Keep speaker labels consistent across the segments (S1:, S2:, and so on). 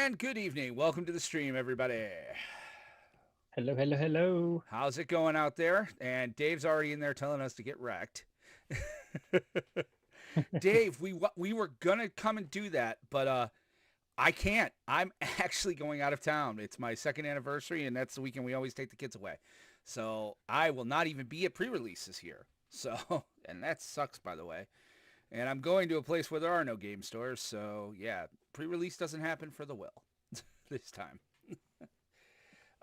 S1: And good evening. Welcome to the stream, everybody.
S2: Hello, hello, hello.
S1: How's it going out there? And Dave's already in there telling us to get wrecked. Dave, we were gonna come and do that, but I can't. I'm actually going out of town. It's my second anniversary, and that's the weekend we always take the kids away. So I will not even be at pre-release this year. So, and that sucks, by the way. And I'm going to a place where there are no game stores. So yeah, pre-release doesn't happen for the will this time.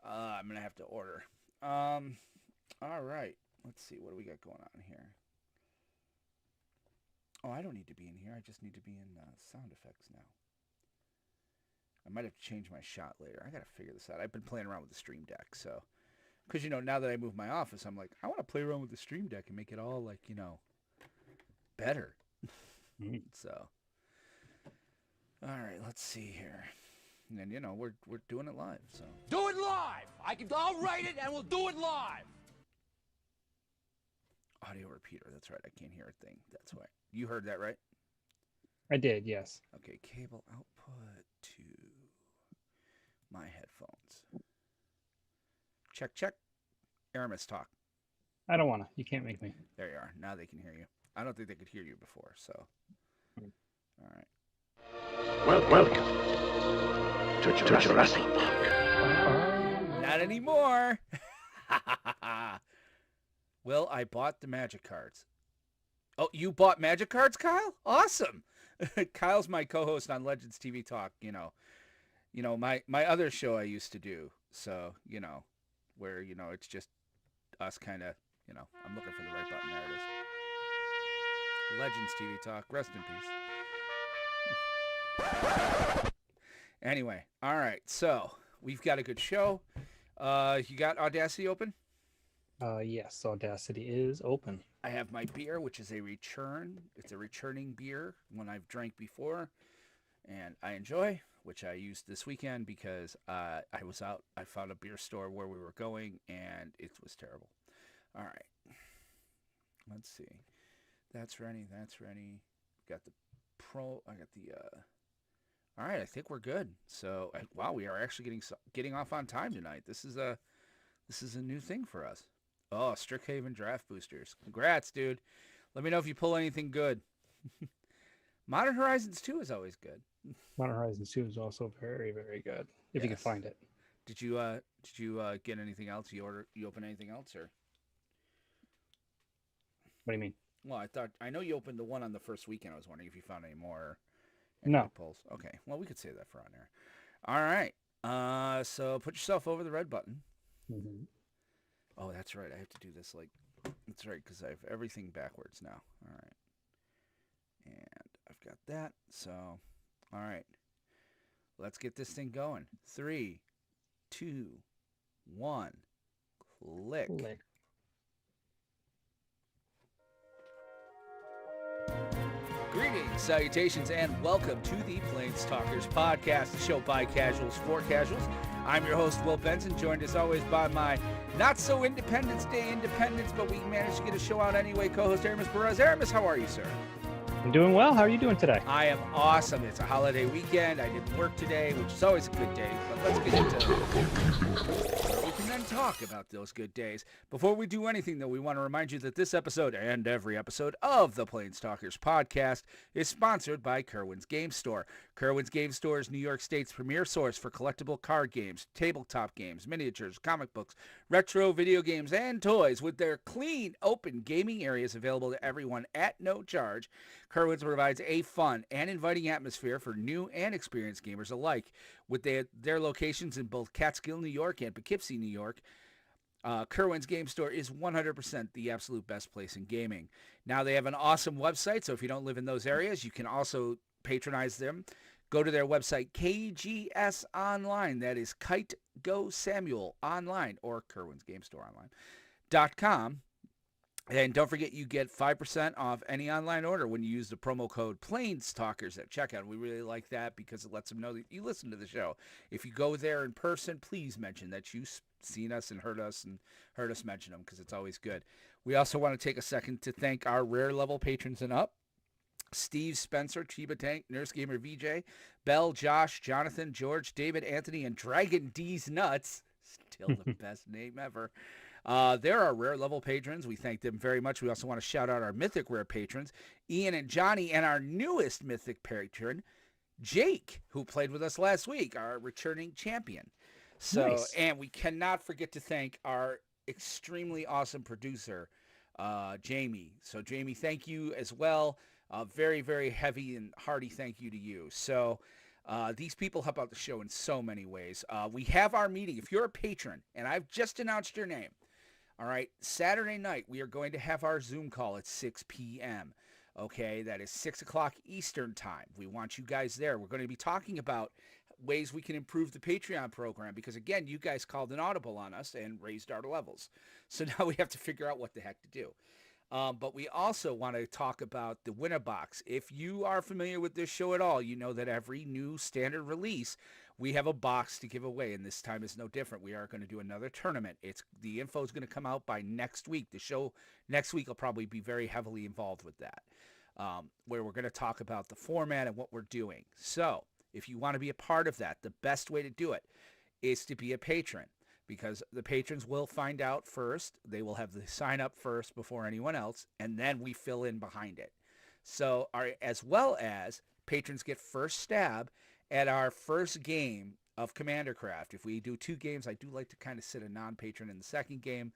S1: I'm gonna have to order. All right. Let's see. What do we got going on here? Oh, I don't need to be in here. I just need to be in sound effects now. I might have to change my shot later. I gotta figure this out. I've been playing around with the Stream Deck, so because now that I moved my office, I'm like, I want to play around with the Stream Deck and make it all like better. So, all right. Let's see here. And we're doing it live. So
S3: do it live. I'll write it and we'll do it live.
S1: Audio repeater. That's right. I can't hear a thing. That's why. You heard that, right?
S2: I did, yes.
S1: Okay, cable output to my headphones. Check, check. Aramis, talk.
S2: I don't want to. You can't make me.
S1: There you are. Now they can hear you. I don't think they could hear you before, so. All right.
S4: Welcome to Jurassic Park.
S1: Not anymore. Well, I bought the magic cards. Oh, you bought magic cards, Kyle? Awesome. Kyle's my co-host on Legends TV Talk. My other show I used to do. So where it's just us kind of I'm looking for the right button. There it is. Legends TV Talk. Rest in peace. Anyway, all right. So we've got a good show. You got Audacity open?
S2: Yes, Audacity is open.
S1: I have my beer, which is a return. It's a returning beer, one I've drank before, and I enjoy, which I used this weekend because I was out. I found a beer store where we were going, and it was terrible. All right. Let's see. That's ready. That's ready. Got the pro. I got the. All right. I think we're good. So, wow, we are actually getting off on time tonight. This is a new thing for us. Oh, Strixhaven draft boosters. Congrats, dude. Let me know if you pull anything good. Modern Horizons 2 is always good.
S2: Modern Horizons 2 is also very, very good. If you can find it.
S1: Did you get anything else? You open anything else, or?
S2: What do you mean?
S1: Well, I know you opened the one on the first weekend. I was wondering if you found any more.
S2: No.
S1: Pulls. Okay. Well, we could save that for on there. All right. So put yourself over the red button.
S2: Mm-hmm.
S1: Oh, that's right. I have to do this that's right, because I have everything backwards now. All right. And I've got that. So, all right. Let's get this thing going. 3, 2, 1. Click. Greetings, salutations, and welcome to the PlanesTalkers podcast, the show by casuals for casuals. I'm your host, Will Benson, joined as always by my not-so-Independence Day independence, but we managed to get a show out anyway, co-host Aramis Perez. Aramis, how are you, sir?
S2: I'm doing well. How are you doing today?
S1: I am awesome. It's a holiday weekend. I didn't work today, which is always a good day, but let's get into it. We can then talk about those good days. Before we do anything, though, we want to remind you that this episode and every episode of the PlanesTalkers podcast is sponsored by Kerwin's Game Store. Kerwin's Game Store is New York State's premier source for collectible card games, tabletop games, miniatures, comic books, retro video games, and toys. With their clean, open gaming areas available to everyone at no charge, Kerwin's provides a fun and inviting atmosphere for new and experienced gamers alike. With their locations in both Catskill, New York and Poughkeepsie, New York, Kerwin's Game Store is 100% the absolute best place in gaming. Now, they have an awesome website, so if you don't live in those areas, you can also patronize them. Go to their website, KGS Online. That is Kite Go Samuel Online, or Kerwin's Game Store Online.com. And don't forget, you get 5% off any online order when you use the promo code PlanesTalkers at checkout. We really like that because it lets them know that you listen to the show. If you go there in person, please mention that you've seen us and heard us mention them, because it's always good. We also want to take a second to thank our rare level patrons and up. Steve, Spencer, Chiba Tank, Nurse Gamer VJ, Bell, Josh, Jonathan, George, David, Anthony, and Dragon D's Nuts. Still the best name ever. They're our rare level patrons. We thank them very much. We also want to shout out our mythic rare patrons, Ian and Johnny, and our newest mythic patron, Jake, who played with us last week, our returning champion. So,
S2: Nice.
S1: And we cannot forget to thank our extremely awesome producer, Jamie. So, Jamie, thank you as well. Very, very heavy and hearty thank you to you. So, these people help out the show in so many ways. We have our meeting. If you're a patron, and I've just announced your name, all right, Saturday night, we are going to have our Zoom call at 6 p.m. Okay, that is 6 o'clock Eastern time. We want you guys there. We're going to be talking about ways we can improve the Patreon program because, again, you guys called an audible on us and raised our levels. So now we have to figure out what the heck to do. But we also want to talk about the winner box. If you are familiar with this show at all, you know that every new standard release, we have a box to give away, and this time is no different. We are going to do another tournament. The info is going to come out by next week. The show next week will probably be very heavily involved with that, where we're going to talk about the format and what we're doing. So if you want to be a part of that, the best way to do it is to be a patron. Because the patrons will find out first. They will have the sign up first before anyone else, and then we fill in behind it. So, as well as patrons get first stab at our first game of Commander Craft. If we do 2 games, I do like to kind of sit a non-patron in the second game.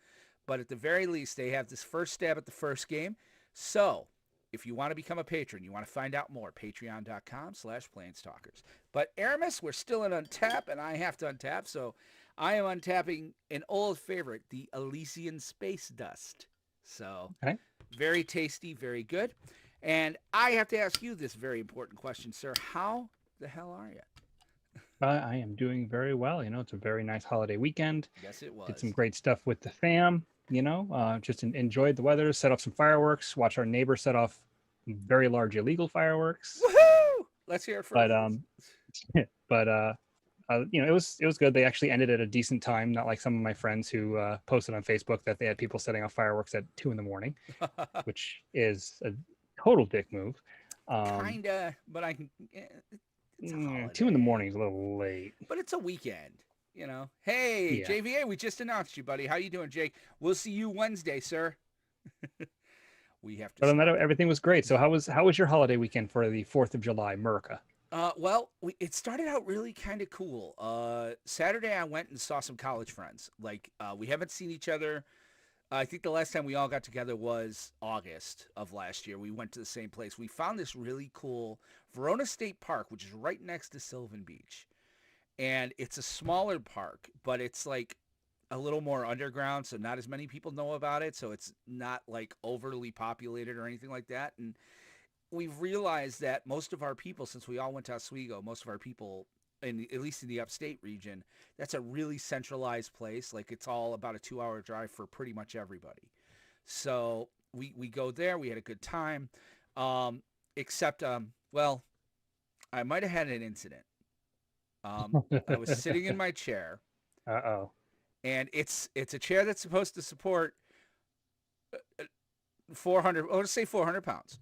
S1: But at the very least, they have this first stab at the first game. So, if you want to become a patron, you want to find out more, patreon.com/PlanesTalkers. But Aramis, we're still in untap, and I have to untap, so I am untapping an old favorite, the Elysian Space Dust. So,
S2: Okay.
S1: Very tasty, very good. And I have to ask you this very important question, sir. How the hell are you?
S2: I am doing very well. You know, it's a very nice holiday weekend.
S1: Yes, it was.
S2: Did some great stuff with the fam. You know, just enjoyed the weather, set off some fireworks, watch our neighbor set off very large illegal fireworks.
S1: Woohoo! Let's hear it first.
S2: But you know, it was good. They actually ended at a decent time, not like some of my friends who posted on Facebook that they had people setting off fireworks at 2 a.m, which is a total dick move.
S1: Kinda, but I can. It's a holiday.
S2: 2 a.m. is a little late.
S1: But it's a weekend, you know. Hey,
S2: Yeah.
S1: JVA, we just announced you, buddy. How you doing, Jake? We'll see you Wednesday, sir. We have to.
S2: But on that, everything was great. So how was your holiday weekend for the 4th of July, America?
S1: Well, it started out really kind of cool. Saturday, I went and saw some college friends. Like, we haven't seen each other. I think the last time we all got together was August of last year. We went to the same place. We found this really cool Verona State Park, which is right next to Sylvan Beach. And it's a smaller park, but it's like a little more underground, so not as many people know about it. So it's not like overly populated or anything like that. And we've realized that most of our people, since we all went to Oswego, most of our people, at least in the upstate region, that's a really centralized place. Like, it's all about a 2-hour drive for pretty much everybody. So we go there. We had a good time. Except, well, I might have had an incident. I was sitting in my chair.
S2: Uh-oh.
S1: And it's a chair that's supposed to support 400, let's say 400 pounds.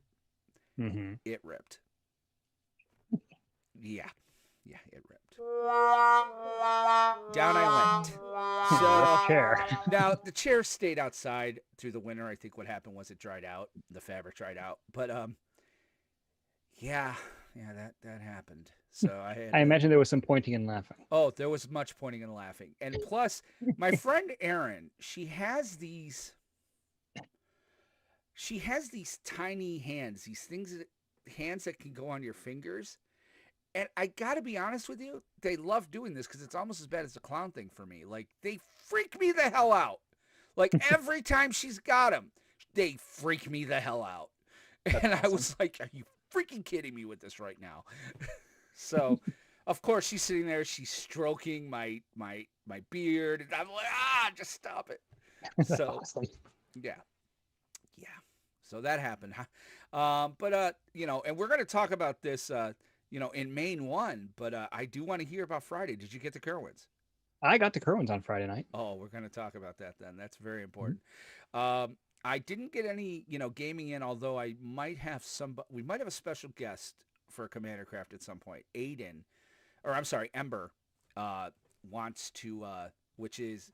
S2: Mm-hmm.
S1: It ripped. Yeah, it ripped. Down I went. So
S2: Chair.
S1: now the chair stayed outside through the winter. I think what happened was it dried out. The fabric dried out. But yeah, that happened. So
S2: I imagine there was some pointing and laughing.
S1: Oh, there was much pointing and laughing. And plus, my friend Erin, she has these tiny hands, hands that can go on your fingers. And I got to be honest with you, they love doing this because it's almost as bad as the clown thing for me. Like, they freak me the hell out. Like, every time she's got them, they freak me the hell out. And I was like, are you freaking kidding me with this right now? So, of course, she's sitting there. She's stroking my beard. And I'm like, just stop it. So,
S2: Awesome.
S1: yeah. So that happened. But, you know, and we're going to talk about this, you know, in Main 1. But I do want to hear about Friday. Did you get the Kerwins?
S2: I got the Kerwins on Friday night.
S1: Oh, we're going to talk about that then. That's very important. I didn't get any, gaming in, although I might have we might have a special guest for Commander Craft at some point. Ember, wants to, which is,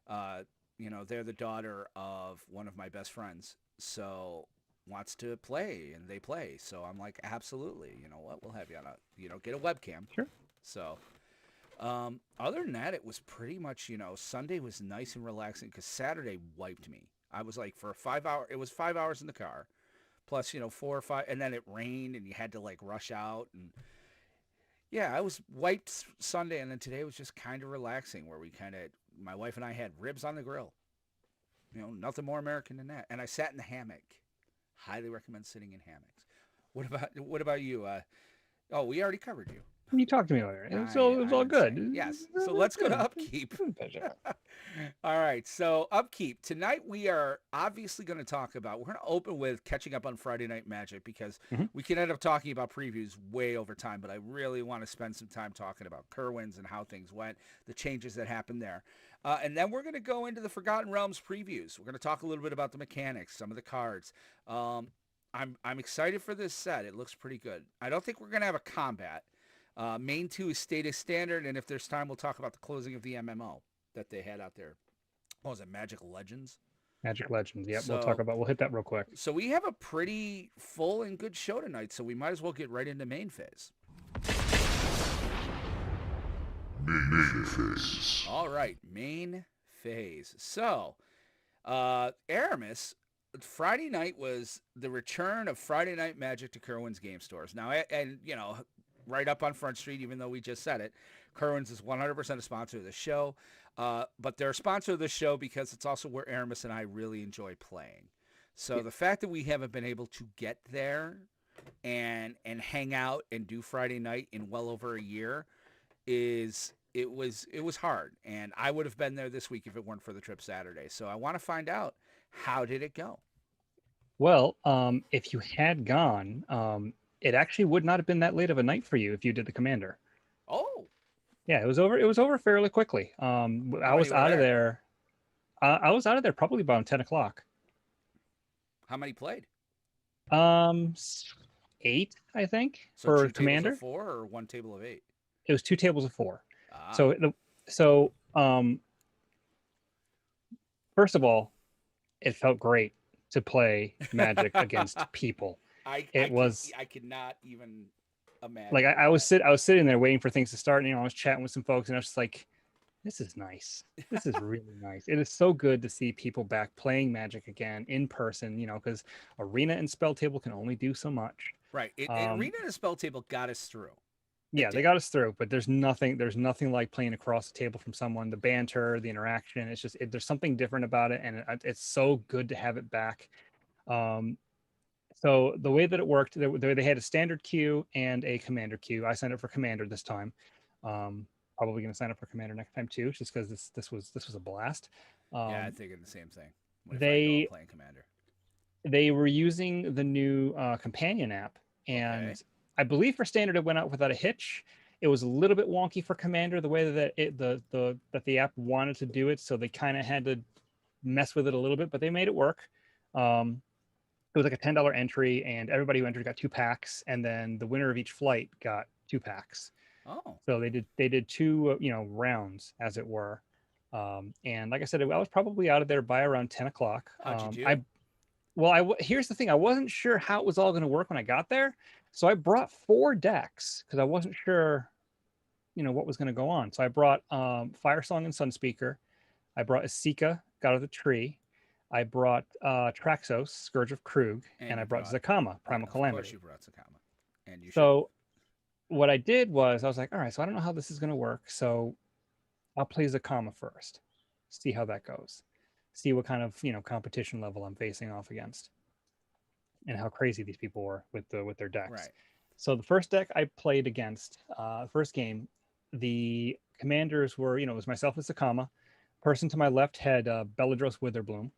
S1: they're the daughter of one of my best friends. So wants to play and they play. So I'm like, absolutely. You know what? We'll have you on get a webcam.
S2: Sure.
S1: So, other than that, it was pretty much, Sunday was nice and relaxing because Saturday wiped me. I was like it was 5 hours in the car plus, 4 or 5, and then it rained and you had to like rush out. And yeah, I was wiped Sunday. And then today was just kind of relaxing where my wife and I had ribs on the grill, nothing more American than that. And I sat in the hammock. Highly recommend sitting in hammocks. What about you? We already covered you.
S2: You talked to me earlier. It was all good.
S1: Yes. So let's go to upkeep. All right. So upkeep. Tonight we are obviously going to talk about, we're going to open with catching up on Friday Night Magic because we can end up talking about previews way over time, but I really want to spend some time talking about Kerwin's and how things went, the changes that happened there. And then we're going to go into the Forgotten Realms previews. We're going to talk a little bit about the mechanics, some of the cards. I'm excited for this set. It looks pretty good. I don't think we're going to have a combat. Main 2 is stated standard, and if there's time, we'll talk about the closing of the MMO that they had out there. What was it, Magic Legends?
S2: Magic Legends, yep.
S1: So,
S2: we'll hit that real quick.
S1: So we have a pretty full and good show tonight, so we might as well get right into main phase.
S4: Main phase.
S1: All right, main phase. So, Aramis, Friday night was the return of Friday Night Magic to Kerwin's game stores. Now, and right up on Front Street, even though we just said it, Kerwin's is 100% a sponsor of the show. But they're a sponsor of the show because it's also where Aramis and I really enjoy playing. So the fact that we haven't been able to get there and hang out and do Friday night in well over a year it was hard. And I would have been there this week if it weren't for the trip Saturday. So I want to find out, how did it go?
S2: Well, if you had gone, it actually would not have been that late of a night for you if you did the Commander.
S1: Oh.
S2: Yeah, it was over. It was over fairly quickly. I was out of there. I was out of there probably about 10 o'clock.
S1: How many played?
S2: 8, I think,
S1: so
S2: for
S1: 2
S2: Commander.
S1: Tables of 4 or 1 table of 8?
S2: It was 2 tables of 4.
S1: Ah.
S2: So first of all, it felt great to play Magic against people.
S1: I could not even imagine.
S2: Like I was sitting there waiting for things to start, and I was chatting with some folks, and I was just like, this is nice. This is really nice. It is so good to see people back playing Magic again in person, because Arena and Spell Table can only do so much.
S1: Right. Arena and Spell Table got us through.
S2: Yeah, they got us through, but there's nothing like playing across the table from someone. The banter, the interaction, it's just there's something different about it, and it's so good to have it back. So the way that it worked, they had a standard queue and a commander queue. I signed up for commander this time. Probably going to sign up for commander next time too, just because this was a blast.
S1: Yeah, I'm thinking the same thing.
S2: They
S1: playing commander.
S2: They were using the new companion app, and okay. I believe for standard it went out without a hitch. It was a little bit wonky for commander the way that that the app wanted to do it, so they kind of had to mess with it a little bit, but they made it work. It was like a $10 entry, and everybody who entered got 2 packs, and then the winner of each flight got 2 packs.
S1: Oh. So
S2: they did 2 rounds, as it were. And like I said, I was probably out of there by around 10 o'clock.
S1: How'd you do?
S2: Here's the thing. I wasn't sure how it was all going to work when I got there. So I brought 4 decks because I wasn't sure, what was going to go on. So I brought Firesong and Sunspeaker. I brought Esika, God of the Tree. I brought Traxos, Scourge of Krug, and I brought Zakama, Primal Calamity.
S1: Of course you brought Zakama. And you
S2: what I did was I was like, all right, so I don't know how this is going to work. So I'll play Zakama first, see how that goes, see what kind of, competition level I'm facing off against and how crazy these people were with their decks.
S1: Right.
S2: So the first deck I played against, first game, the commanders were, it was myself and Zakama. Person to my left had Beladros Witherbloom.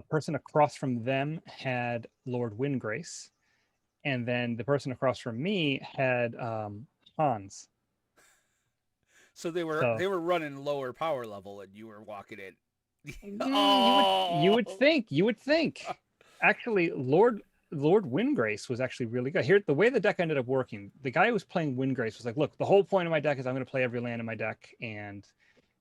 S2: Person across from them had Lord Windgrace. And then the person across from me had Hans.
S1: So they were running lower power level, and you were walking in
S2: You would
S1: Oh.
S2: think. You would think. Actually, Lord Windgrace was actually really good. Here, the way the deck ended up working, the guy who was playing Windgrace was like, "Look, the whole point of my deck is I'm going to play every land in my deck, and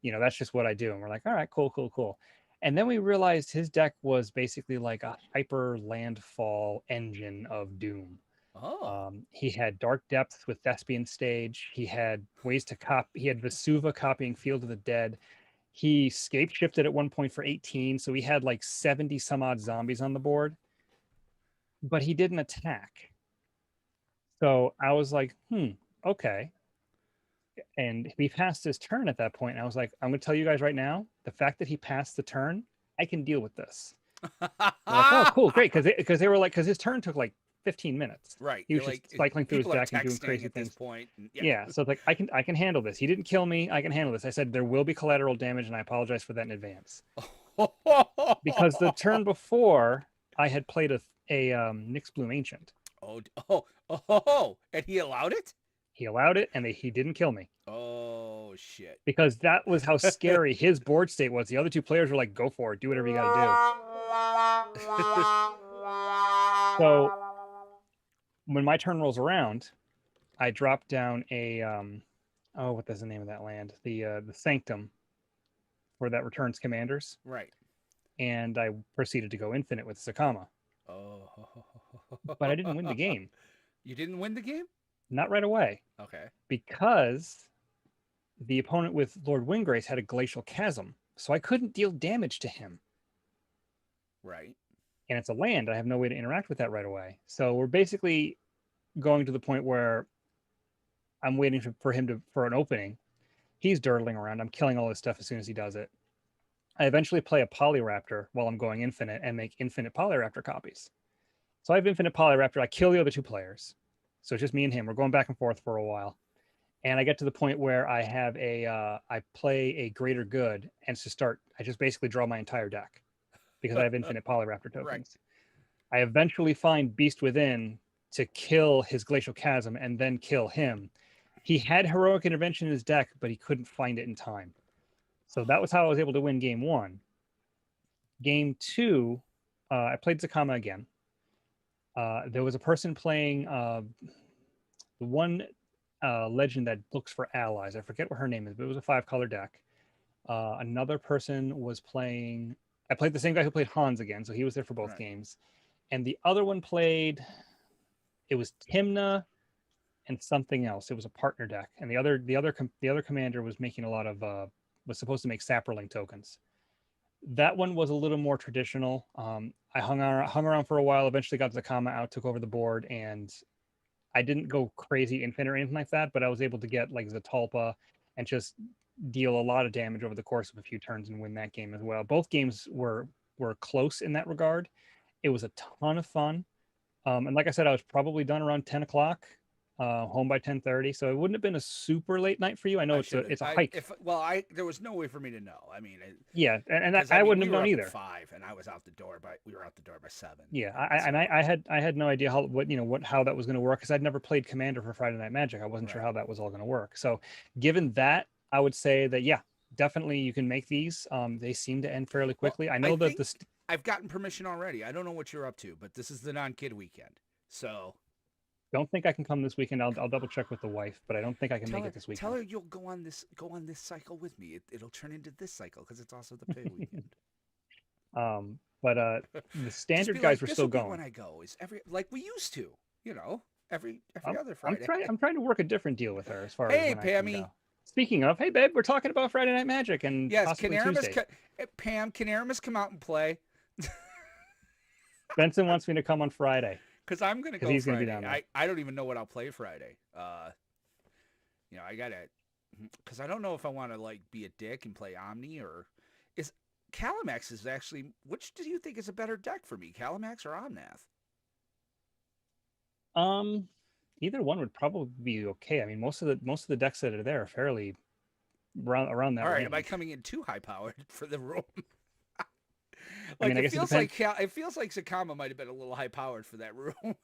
S2: that's just what I do." And we're like, "All right, cool, cool, cool." And then we realized his deck was basically like a hyper landfall engine of doom.
S1: Oh.
S2: He had Dark Depths with Thespian Stage. He had ways to copy. He had Vesuva copying Field of the Dead. He scape shifted at one point for 18, so he had like 70 some odd zombies on the board, but he didn't attack. So I was like, okay. And he passed his turn at that point. And I was like, I'm going to tell you guys right now, the fact that he passed the turn, I can deal with this. They're like, oh, cool, great, because his turn took like 15 minutes.
S1: Right.
S2: He was
S1: You're
S2: just
S1: like,
S2: cycling through his
S1: people are
S2: deck and doing
S1: texting
S2: crazy
S1: at this
S2: things.
S1: point. And,
S2: Yeah, so it's like I can handle this. He didn't kill me. I can handle this. I said there will be collateral damage, and I apologize for that in advance. Because the turn before, I had played a Nyx Bloom Ancient.
S1: And he allowed it?
S2: He allowed it, and he didn't kill me.
S1: Oh, shit.
S2: Because that was how scary his board state was. The other two players were like, go for it. Do whatever you got to do. So when my turn rolls around, I drop down a, what is the name of that land? The Sanctum for that returns commanders.
S1: Right.
S2: And I proceeded to go infinite with Sakama.
S1: Oh.
S2: But I didn't win the game.
S1: You didn't win the game?
S2: Not right away.
S1: Okay.
S2: Because the opponent with Lord Windgrace had a Glacial Chasm, so I couldn't deal damage to him.
S1: Right.
S2: And it's a land. I have no way to interact with that right away. So we're basically going to the point where I'm waiting for him for an opening. He's dirtling around. I'm killing all his stuff as soon as he does it. I eventually play a Polyraptor while I'm going infinite and make infinite Polyraptor copies. So I have infinite Polyraptor. I kill the other two players. So it's just me and him. We're going back and forth for a while. And I get to the point where I have I play a Greater Good, and I just basically draw my entire deck because I have infinite Polyraptor tokens. Right. I eventually find Beast Within to kill his Glacial Chasm and then kill him. He had Heroic Intervention in his deck, but he couldn't find it in time. So that was how I was able to win game 1. Game 2, I played Zakama again. There was a person playing the one legend that looks for allies. I forget what her name is, but it was a 5-color deck. Another person was playing. I played the same guy who played Hans again, so he was there for both games. And the other one played. It was Timna and something else. It was a partner deck, and the other commander was making a lot of was supposed to make Saproling tokens. That one was a little more traditional. I hung around for a while. Eventually got Zakama out, took over the board, and I didn't go crazy infinite or anything like that, but I was able to get like Zatalpa and just deal a lot of damage over the course of a few turns and win that game as well. Both games were close in that regard. It was a ton of fun. And like I said, I was probably done around 10 o'clock, home by 10:30. So it wouldn't have been a super late night for you. I know it's a hike.
S1: There was no way for me to know. I mean,
S2: I wouldn't have known
S1: we were
S2: either.
S1: up at 5, and I was out the door we were out the door by 7.
S2: Yeah, I had no idea how that was going to work because I'd never played Commander for Friday Night Magic. I wasn't sure how that was all going to work. So given that, I would say that definitely you can make these. They seem to end fairly quickly. I know that
S1: I've gotten permission already. I don't know what you're up to, but this is the non-kid weekend. So
S2: don't think I can come this weekend. I'll double check with the wife, but I don't think I can make it this weekend.
S1: Tell her you'll go on this cycle with me. It'll turn into this cycle because it's also the pay weekend.
S2: But the standard guys were still going.
S1: When I go is like we used to, every other Friday.
S2: I'm trying to work a different deal with her as far as
S1: hey Pammy.
S2: Speaking of, hey babe, we're talking about Friday Night Magic and
S1: yes, can
S2: Aramis
S1: come out and play?
S2: Benson wants me to come on Friday.
S1: Because I'm going to go
S2: he's
S1: Friday.
S2: Gonna be down there.
S1: I don't even know what I'll play Friday. I got to, because I don't know if I want to like be a dick and play Omni or is Calamax is actually, which do you think is a better deck for me, Calamax or Omnath?
S2: Either one would probably be okay. I mean, most of the decks that are there are fairly around that.
S1: All right,
S2: range.
S1: am I coming in too high powered for the room?
S2: I
S1: feels like Zakama might have been a little high powered for that room.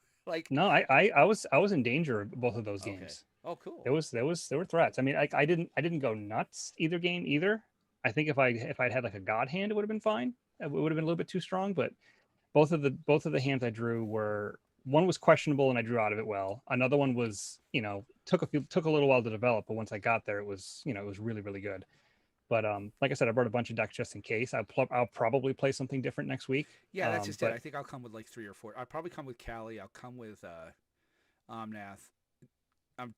S2: No, I was in danger of both of those games.
S1: Oh, cool.
S2: There were threats. I mean, I didn't go nuts either game either. I think if I'd had like a god hand, it would have been fine. It would have been a little bit too strong, but both of the hands I drew were, one was questionable and I drew out of it well. Another one was, took a little while to develop, but once I got there, it was really really good. But like I said, I brought a bunch of decks just in case. I'll probably play something different next week.
S1: Yeah, that's just it.
S2: But
S1: I think I'll come with like 3 or 4. I'll probably come with Callie. I'll come with Omnath.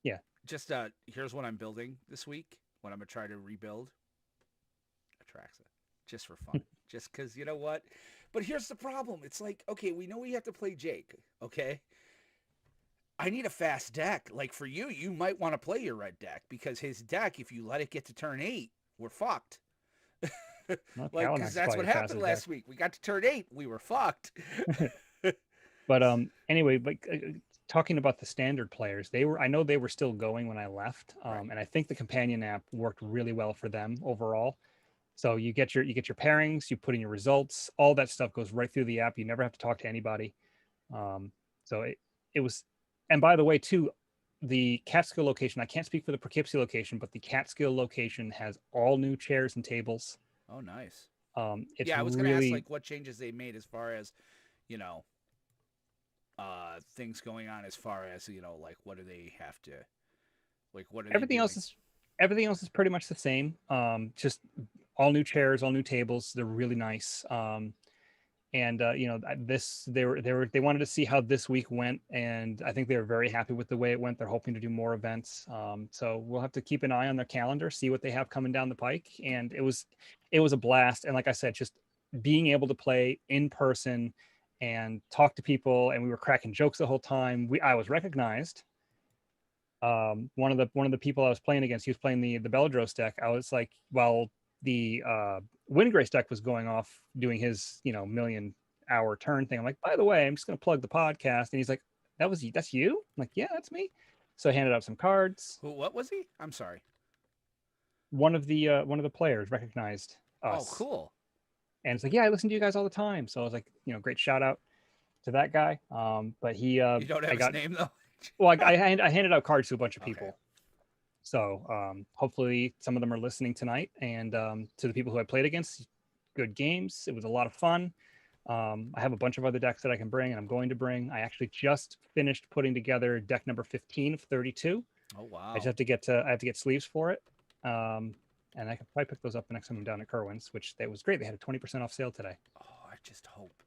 S2: Yeah.
S1: Just here's what I'm building this week. What I'm gonna try to rebuild. Atraxa, just for fun, just because you know what. But here's the problem. It's like, okay, we know we have to play Jake. Okay, I need a fast deck. Like for you, you might want to play your red deck because his deck, if you let it get to turn 8, we're fucked.
S2: well,
S1: Like,
S2: Calanax
S1: because
S2: is
S1: that's
S2: probably
S1: what
S2: the
S1: happened
S2: fastest
S1: last week. We got to turn 8, we were fucked.
S2: But anyway, like talking about the standard players, I know they were still going when I left,
S1: Right.
S2: and I think the companion app worked really well for them overall. So you get your pairings, you put in your results, all that stuff goes right through the app. You never have to talk to anybody. So it was, and by the way, too, the Catskill location, I can't speak for the Poughkeepsie location, but the Catskill location has all new chairs and tables.
S1: Oh, nice.
S2: It's
S1: Yeah, I was gonna ask
S2: really,
S1: like what changes they made as far as, you know, things going on as far as like what do they have to, like what are they
S2: everything
S1: doing?
S2: everything else is pretty much the same. Just all new chairs, all new tables. They're really nice. And this they wanted to see how this week went, and I think they were very happy with the way it went. They're hoping to do more events. So we'll have to keep an eye on their calendar, see what they have coming down the pike. And it was a blast. And like I said, just being able to play in person and talk to people, and we were cracking jokes the whole time. I was recognized. One of the people I was playing against, he was playing the Beladros deck. I was like, while the Windgrace deck was going off doing his million hour turn thing, I'm like, by the way, I'm just gonna plug the podcast. And he's like, that's you? I'm like, yeah, that's me. So I handed out some cards.
S1: What was he? I'm sorry.
S2: One of the players recognized
S1: Oh,
S2: us.
S1: cool.
S2: And it's like, yeah, I listen to you guys all the time. So I was like, great shout out to that guy. But he
S1: You don't have his name though.
S2: well, I handed out cards to a bunch of people.
S1: Okay.
S2: So hopefully some of them are listening tonight. And to the people who I played against, good games. It was a lot of fun. I have a bunch of other decks that I can bring and I'm going to bring. I actually just finished putting together deck number 15 of 32.
S1: Oh wow.
S2: I just have to get sleeves for it. And I can probably pick those up the next time I'm down at Kerwin's, which that was great. They had a 20% off sale today.
S1: Oh, I just hope.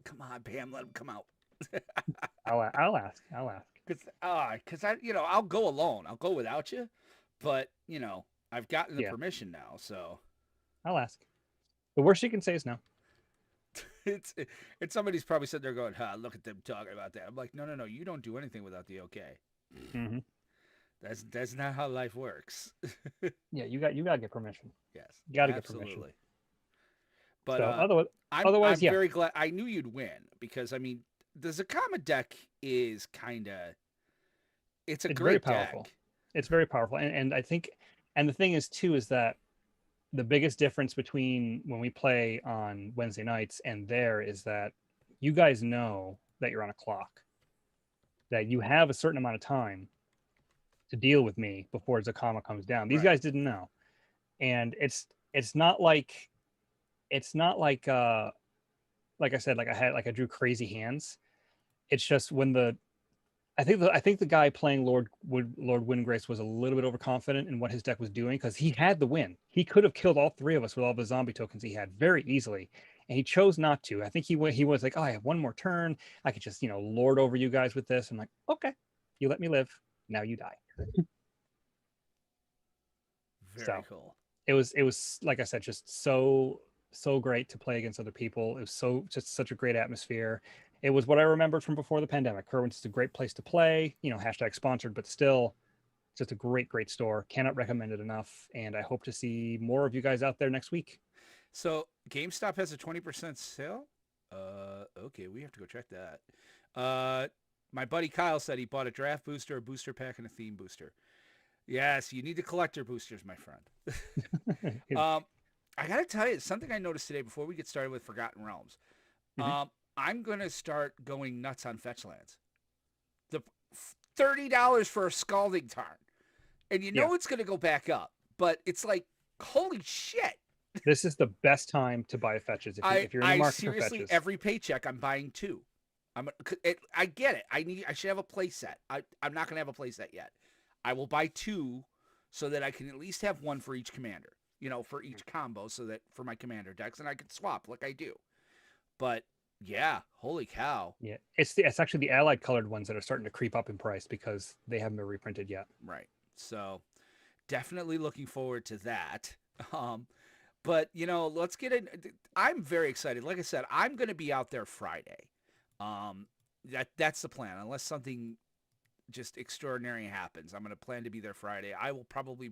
S1: Come on, Pam, let him come out.
S2: I'll ask.
S1: Cause I'll go alone. I'll go without you, but I've gotten the permission now, so
S2: I'll ask. The worst you can say is no.
S1: it's somebody's probably sitting there going, look at them talking about that. I'm like, no, you don't do anything without the okay.
S2: Mm-hmm.
S1: That's not how life works.
S2: Yeah, you got to get permission.
S1: Yes,
S2: You got to get permission.
S1: But
S2: So,
S1: I'm
S2: yeah.
S1: very glad. I knew you'd win because I mean, the Zakama deck is kind of it's
S2: It's
S1: great
S2: very powerful.
S1: deck.
S2: It's very powerful, and I think, and the thing is too is that the biggest difference between when we play on Wednesday nights and there is that you guys know that you're on a clock, that you have a certain amount of time to deal with me before Zakama comes down. These guys didn't know, and it's not like like I said, I drew crazy hands. It's just when I think the guy playing Lord Windgrace was a little bit overconfident in what his deck was doing because he had the win. He could have killed all 3 of us with all the zombie tokens he had very easily, and he chose not to. I think he was like, oh, I have one more turn. I could just lord over you guys with this. I'm like, okay, you let me live. Now you die.
S1: Very cool.
S2: It was like I said, just so great to play against other people. It was just such a great atmosphere. It was what I remembered from before the pandemic. Kerwin's is a great place to play, hashtag sponsored, but still just a great store. Cannot recommend it enough. And I hope to see more of you guys out there next week.
S1: So GameStop has a 20% sale. Okay, we have to go check that. My buddy Kyle said he bought a draft booster, a booster pack, and a theme booster. Yes, you need the collector boosters, my friend. I got to tell you, something I noticed today before we get started with Forgotten Realms.
S2: Mm-hmm.
S1: I'm going to start going nuts on fetch lands. The $30 for a Scalding Tarn. And it's going to go back up. But it's like Holy shit!
S2: This is the best time to buy fetches if you're in the
S1: I
S2: market for
S1: seriously,
S2: fetches.
S1: every paycheck I'm buying 2. I get it. I should have a play set. I'm not gonna have a play set yet. I will buy 2 so that I can at least have 1 for each commander. For each combo, so that for my commander decks, and I can swap like I do. But yeah, holy cow!
S2: Yeah, it's actually the allied colored ones that are starting to creep up in price because they haven't been reprinted yet.
S1: Right. So definitely looking forward to that. But let's get in. I'm very excited. Like I said, I'm going to be out there Friday. That's the plan. Unless something just extraordinary happens, I'm going to plan to be there Friday. I will probably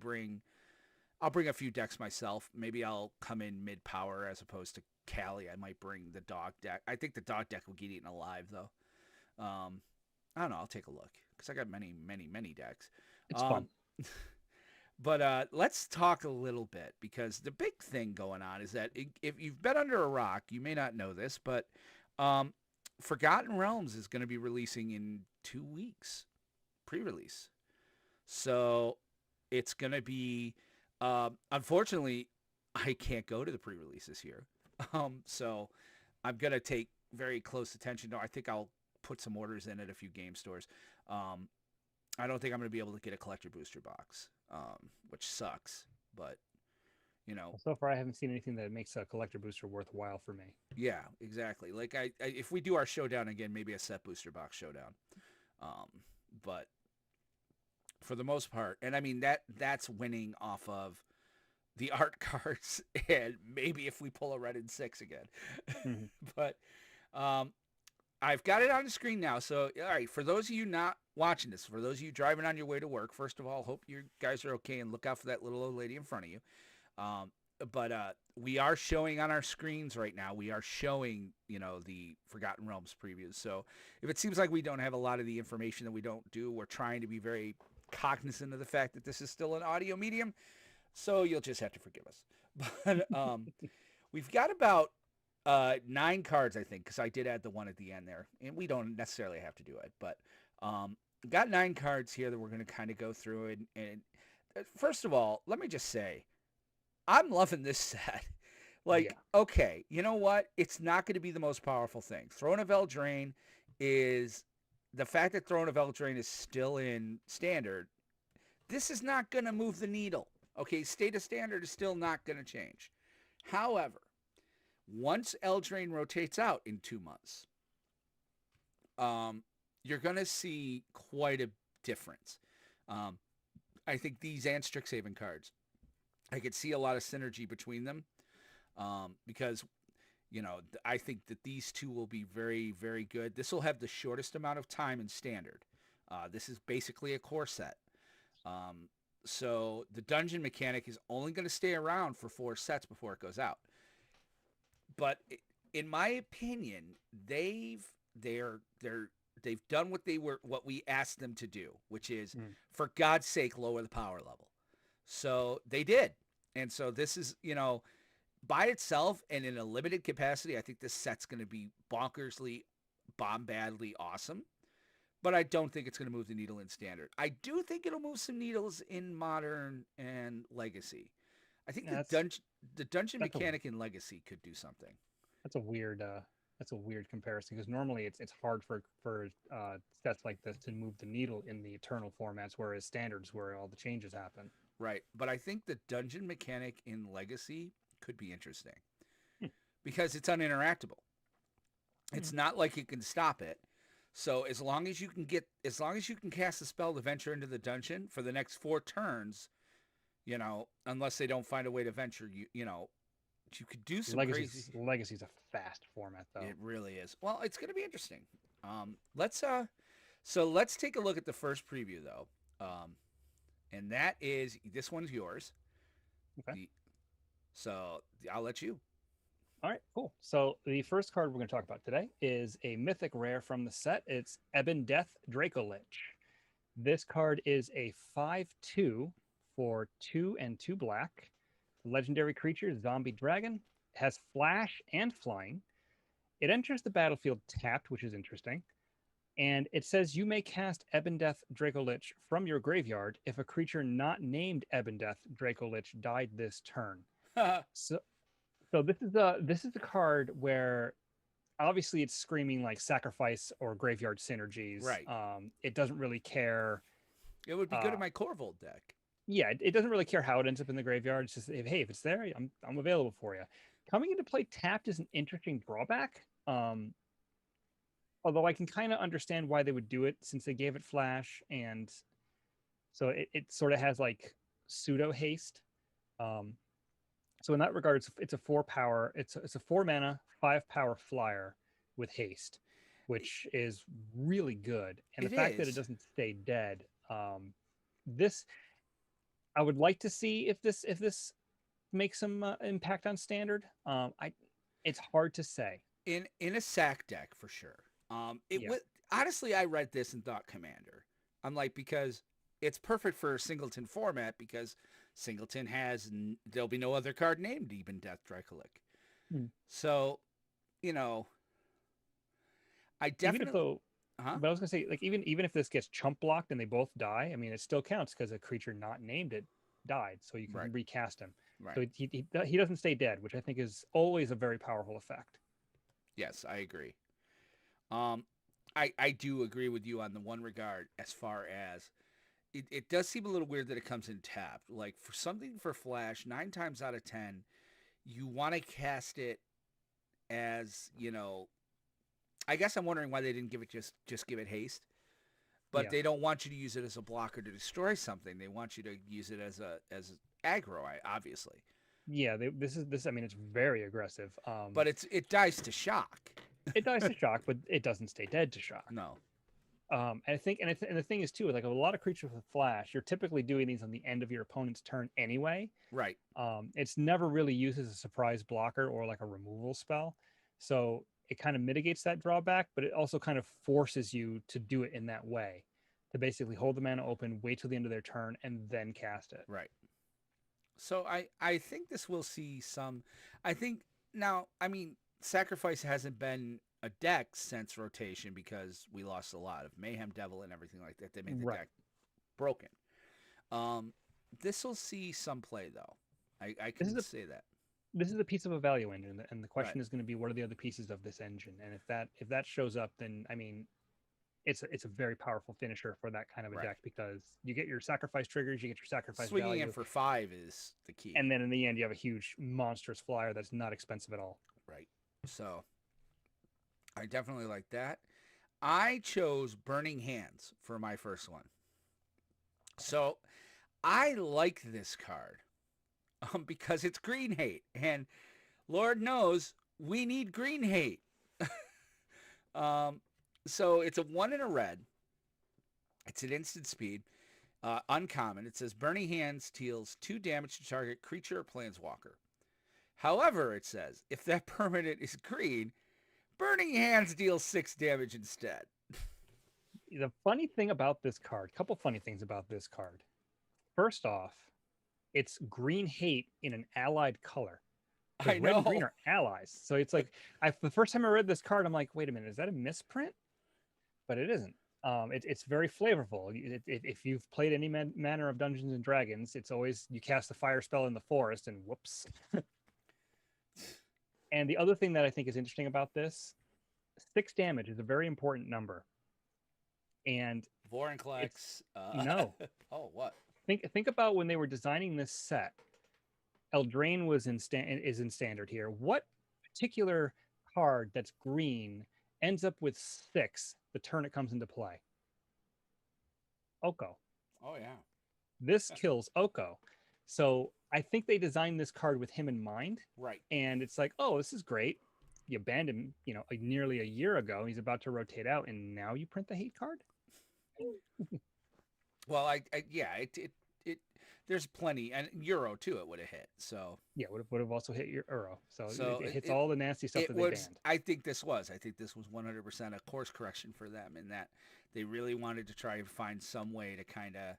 S1: I'll bring a few decks myself. Maybe I'll come in mid power as opposed to Callie. I might bring the dog deck. I think the dog deck will get eaten alive though. I don't know. I'll take a look because I got many decks.
S2: It's fun.
S1: But let's talk a little bit, because the big thing going on is that if you've been under a rock, you may not know this, but Forgotten Realms is going to be releasing in 2 weeks, pre-release. So it's going to be, unfortunately, I can't go to the pre-releases here. So I'm going to take very close attention. No, I think I'll put some orders in at a few game stores. I don't think I'm going to be able to get a collector booster box, which sucks, but
S2: So far, I haven't seen anything that makes a collector booster worthwhile for me.
S1: yeah, exactly. Like if we do our showdown again, maybe a set booster box showdown. But for the most part, and I mean that's winning off of the art cards, and maybe if we pull a red and 6 again.
S2: Mhm.
S1: But I've got it on the screen now. So, all right, for those of you not watching this, for those of you driving on your way to work, first of all, hope you guys are okay, and look out for that little old lady in front of you. But we are showing on our screens right now, we are showing, the Forgotten Realms previews. So if it seems like we don't have a lot of the information that we don't do, we're trying to be very cognizant of the fact that this is still an audio medium. So you'll just have to forgive us. But we've got about 9 cards, I think, because I did add the one at the end there, and we don't necessarily have to do it, but got 9 cards here that we're going to kind of go through. And first of all, let me just say, I'm loving this set. Okay, you know what? It's not going to be the most powerful thing. Throne of Eldraine is the fact that Throne of Eldraine is still in Standard. This is not going to move the needle. Okay, State of Standard is still not going to change. However, once Eldraine rotates out in 2 months, you're going to see quite a difference. I think these and Strixhaven cards, I could see a lot of synergy between them, because, I think that these two will be very, very good. This will have the shortest amount of time in Standard. This is basically a core set. So the dungeon mechanic is only going to stay around for 4 sets before it goes out. But in my opinion, they've done what we asked them to do, which is, for God's sake, lower the power level. So they did. And so this is, by itself and in a limited capacity, I think this set's going to be bonkersly, bombadly awesome. But I don't think it's going to move the needle in Standard. I do think it'll move some needles in Modern and Legacy. I think the dungeon mechanic in Legacy could do something.
S2: That's a weird comparison, because normally it's hard for sets like this to move the needle in the Eternal formats, whereas Standards where all the changes happen.
S1: Right, but I think the dungeon mechanic in Legacy could be interesting because it's uninteractable. It's not like you can stop it. So as long as you can cast a spell to venture into the dungeon for the next 4 turns, unless they don't find a way to venture, you could do some crazy.
S2: Legacy's a fast format, though.
S1: It really is. Well, it's going to be interesting. Let's take a look at the first preview though, and that is, this one's yours.
S2: Okay.
S1: So I'll let you.
S2: All right, cool. So the first card we're going to talk about today is a mythic rare from the set. It's Ebon Death Dracolich. This card is a 5/2 for 2 and 2 black. Legendary creature, zombie dragon, has flash and flying. It enters the battlefield tapped, which is interesting. And it says you may cast Ebondeath Dracolich from your graveyard if a creature not named Ebondeath Dracolich died this turn. So, so this is a card where obviously it's screaming like sacrifice or graveyard synergies.
S1: Right.
S2: It doesn't really care.
S1: It would be good in my Corvold deck.
S2: Yeah, it doesn't really care how it ends up in the graveyard. It's just hey, if it's there, I'm available for you. Coming into play tapped is an interesting drawback. Although I can kind of understand why they would do it since they gave it flash, and so it sort of has like pseudo haste. So in that regard, it's a 4 power. It's a 4 mana 5 power flyer with haste, which is really good. And the fact that it doesn't stay dead, this I would like to see if this makes some impact on standard. It's hard to say.
S1: In a sack deck for sure.
S2: Yeah.
S1: Honestly, I read this and thought Commander. I'm like, because it's perfect for Singleton format, because Singleton there'll be no other card named Ebondeath Dracolich. So, I definitely.
S2: But I was gonna say, like, even if this gets chump blocked and they both die, I mean, it still counts because a creature not named it died, so you can recast him.
S1: Right.
S2: So he doesn't stay dead, which I think is always a very powerful effect.
S1: Yes, I agree. I do agree with you on the one regard as far as it does seem a little weird that it comes in tapped. Like for something for flash, 9 times out of 10, you want to cast it as, I guess I'm wondering why they didn't give it just give it haste. But they don't want you to use it as a blocker to destroy something. They want you to use it as aggro, obviously.
S2: Yeah, this. I mean, it's very aggressive.
S1: But it dies to shock.
S2: It dies to shock, but it doesn't stay dead to shock.
S1: No.
S2: And I think, and the thing is too, like a lot of creatures with flash, you're typically doing these on the end of your opponent's turn anyway.
S1: Right.
S2: It's never really used as a surprise blocker or like a removal spell, so it kind of mitigates that drawback, but it also kind of forces you to do it in that way, to basically hold the mana open, wait till the end of their turn, and then cast it.
S1: Right. So I think this will see some. I think now. I mean, Sacrifice hasn't been a deck since rotation because we lost a lot of Mayhem Devil and everything like that. They made the deck broken. This will see some play though. I can say that.
S2: This is a piece of a value engine, and the question is going to be, what are the other pieces of this engine? And if that shows up, then I mean, it's a very powerful finisher for that kind of a deck, because you get your sacrifice triggers, you get your sacrifice
S1: swinging
S2: value,
S1: in for 5 is the key,
S2: and then in the end you have a huge monstrous flyer that's not expensive at all.
S1: Right. So I definitely like that. I chose Burning Hands for my first one. So I like this card because it's green hate, and Lord knows we need green hate. So it's a 1 and a red. It's an instant speed, uncommon. It says Burning Hands deals 2 damage to target creature or planeswalker. However, it says if that permanent is green, Burning Hands deals 6 damage instead.
S2: The funny thing about this card, couple funny things about this card. First off, it's green hate in an allied color.
S1: I know.
S2: Red and green are allies. So it's like, the first time I read this card, I'm like, wait a minute, is that a misprint? But it isn't. It's very flavorful. If you've played any manner of Dungeons and Dragons, it's always you cast a fire spell in the forest and whoops. And the other thing that I think is interesting about this, 6 damage is a very important number. And
S1: Vorinclex.
S2: No.
S1: Oh, what?
S2: Think about when they were designing this set. Eldraine is in standard here. What particular card that's green ends up with 6 the turn it comes into play? Oko.
S1: Oh, yeah.
S2: This kills Oko. So I think they designed this card with him in mind.
S1: Right.
S2: And it's like, oh, this is great. You banned him, like nearly a year ago. He's about to rotate out, and now you print the hate card?
S1: Well, there's plenty, and Euro too. It would have hit. So
S2: yeah, would have also hit your Euro. So it hits all the nasty stuff that they banned.
S1: I think this was 100% a course correction for them, in that they really wanted to try and find some way to kind of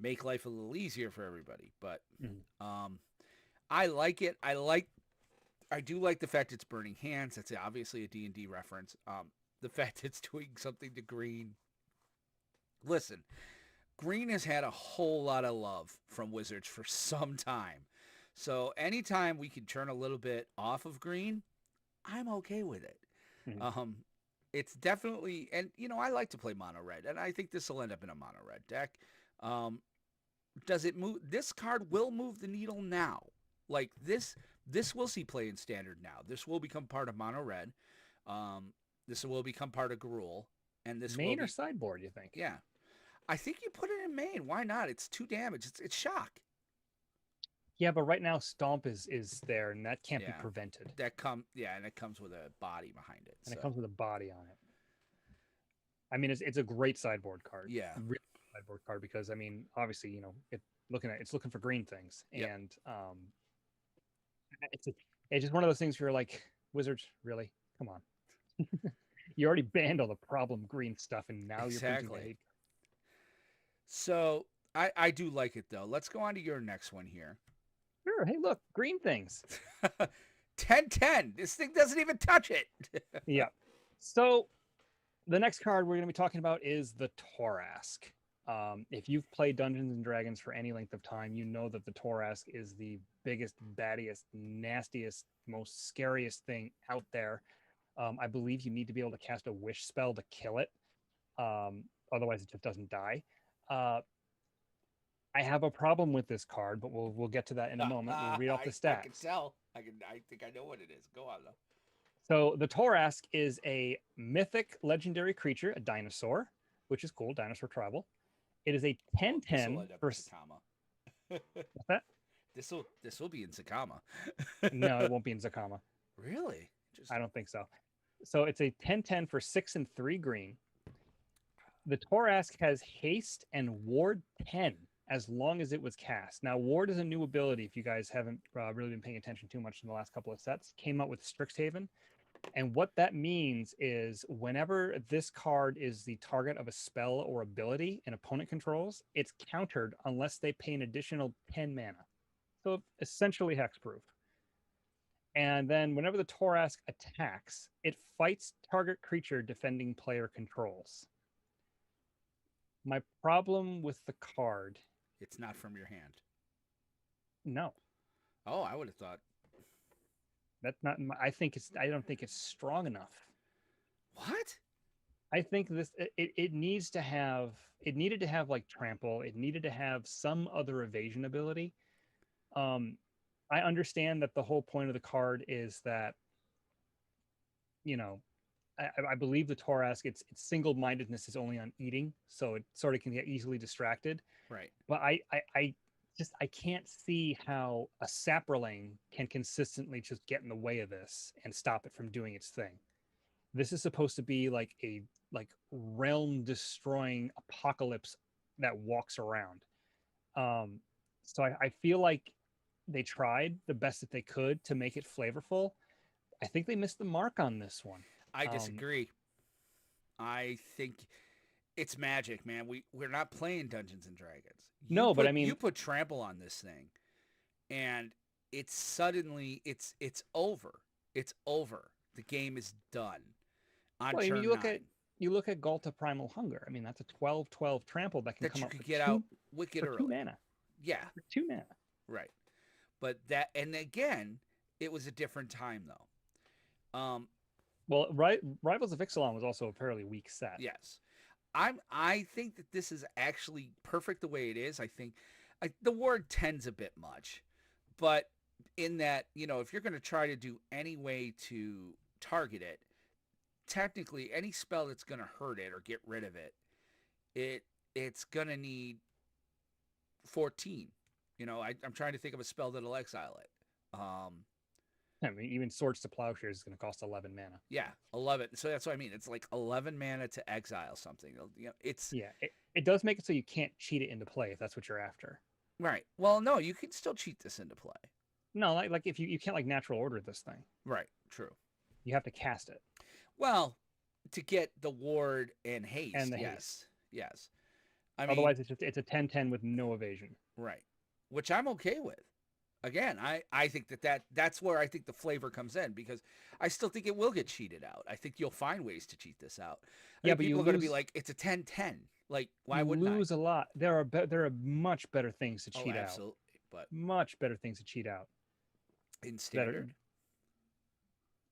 S1: make life a little easier for everybody. But I like it. I do like the fact it's Burning Hands. That's obviously a D&D reference. the fact it's doing something to green. Listen, green has had a whole lot of love from Wizards for some time. So anytime we can turn a little bit off of green, I'm okay with it.
S2: Mhm.
S1: It's definitely, and I like to play mono red, and I think this will end up in a mono red deck. Does it move? This card will move the needle now. Like this will see play in standard now. This will become part of mono red. This will become part of Gruul, and this
S2: Main
S1: will
S2: or
S1: be,
S2: sideboard, you think?
S1: yeah. I think you put it in main. Why not? It's 2 damage. It's shock.
S2: Yeah, but right now Stomp is there, and that can't be
S1: Yeah.
S2: prevented.
S1: And it comes with a body behind it.
S2: And
S1: So
S2: it comes with a body on it. I mean, it's a great sideboard card.
S1: yeah,
S2: Really good sideboard card because I mean, obviously, it's looking for green things,
S1: Yep.
S2: and it's just one of those things where you're like, Wizards, really? Come on. You already banned all the problem green stuff, and now you're printing the
S1: exactly.
S2: hate.
S1: So I do like it though. Let's go on to your next one here.
S2: Sure. Hey, look, green things.
S1: 10-10. This thing doesn't even touch it.
S2: Yeah. So the next card we're going to be talking about is the Torask. If you've played Dungeons and Dragons for any length of time, you know that the Torask is the biggest, baddiest, nastiest, most scariest thing out there. I believe you need to be able to cast a wish spell to kill it. Otherwise, it just doesn't die. I have a problem with this card, but we'll get to that in a moment. We'll read off the stats.
S1: I can tell. I think I know what it is. Go on though.
S2: So the Torask is a mythic legendary creature, a dinosaur, which is cool, dinosaur tribal. It is a 10/10 for
S1: Sakama.
S2: what's that?
S1: This will be in Sakama.
S2: No, it won't be in Zakama.
S1: Really?
S2: I don't think so. So it's a 10/10 for 6 and 3 green. The Torask has haste and ward 10 as long as it was cast. Now, ward is a new ability. If you guys haven't really been paying attention too much in the last couple of sets, came out with Strixhaven. And what that means is whenever this card is the target of a spell or ability an opponent controls, it's countered unless they pay an additional 10 mana. So essentially hexproof. And then whenever the Torask attacks, it fights target creature defending player controls. My problem with the card...
S1: It's not from your hand.
S2: No.
S1: Oh, I would have thought.
S2: That's not... I don't think it's strong enough.
S1: What?
S2: I think it needs to have... It needed to have like trample. It needed to have some other evasion ability. I understand that the whole point of the card is that, I believe the Torask, its single-mindedness is only on eating, so it sort of can get easily distracted.
S1: Right.
S2: But I can't see how a Saproling can consistently just get in the way of this and stop it from doing its thing. This is supposed to be like a realm-destroying apocalypse that walks around. So I feel like they tried the best that they could to make it flavorful. I think they missed the mark on this one.
S1: I disagree. I think it's Magic, man. We're not playing Dungeons and Dragons.
S2: But I mean,
S1: you put trample on this thing, and it's suddenly it's over. It's over. The game is done. On
S2: well, I mean,
S1: turn
S2: you look at Galta Primal Hunger. I mean, that's a 12/12 trample that can
S1: that
S2: come
S1: you
S2: up
S1: could
S2: for
S1: get
S2: two,
S1: out wicked
S2: for
S1: early.
S2: 2 mana.
S1: Yeah,
S2: For 2 mana.
S1: right. But that, and again, it was a different time though.
S2: Well, Rivals of Ixalan was also a fairly weak set.
S1: Yes. I think that this is actually perfect the way it is. I think the word 10's a bit much, but in that, if you're going to try to do any way to target it, technically any spell that's going to hurt it or get rid of it's going to need 14. I'm trying to think of a spell that'll exile it.
S2: I mean, even Swords to Plowshares is going to cost 11 mana.
S1: Yeah, 11. So that's what I mean. It's like 11 mana to exile something. It's
S2: it does make it so you can't cheat it into play if that's what you're after.
S1: right. Well, no, you can still cheat this into play.
S2: No, like if you can't like natural order this thing.
S1: Right. True.
S2: You have to cast it.
S1: Well, to get the ward and haste.
S2: And the
S1: yes.
S2: haste.
S1: Yes. I mean,
S2: Otherwise, it's a 10/10 with no evasion.
S1: right. Which I'm okay with. Again, I think that's where I think the flavor comes in, because I still think it will get cheated out. I think you'll find ways to cheat this out. I
S2: Yeah,
S1: think
S2: but
S1: people are going to be like, it's a 10-10. Like, why
S2: you
S1: wouldn't I?
S2: lose a lot. There are much better things to
S1: Oh,
S2: cheat out.
S1: absolutely. But
S2: Much better things to cheat out.
S1: in
S2: That are
S1: standard,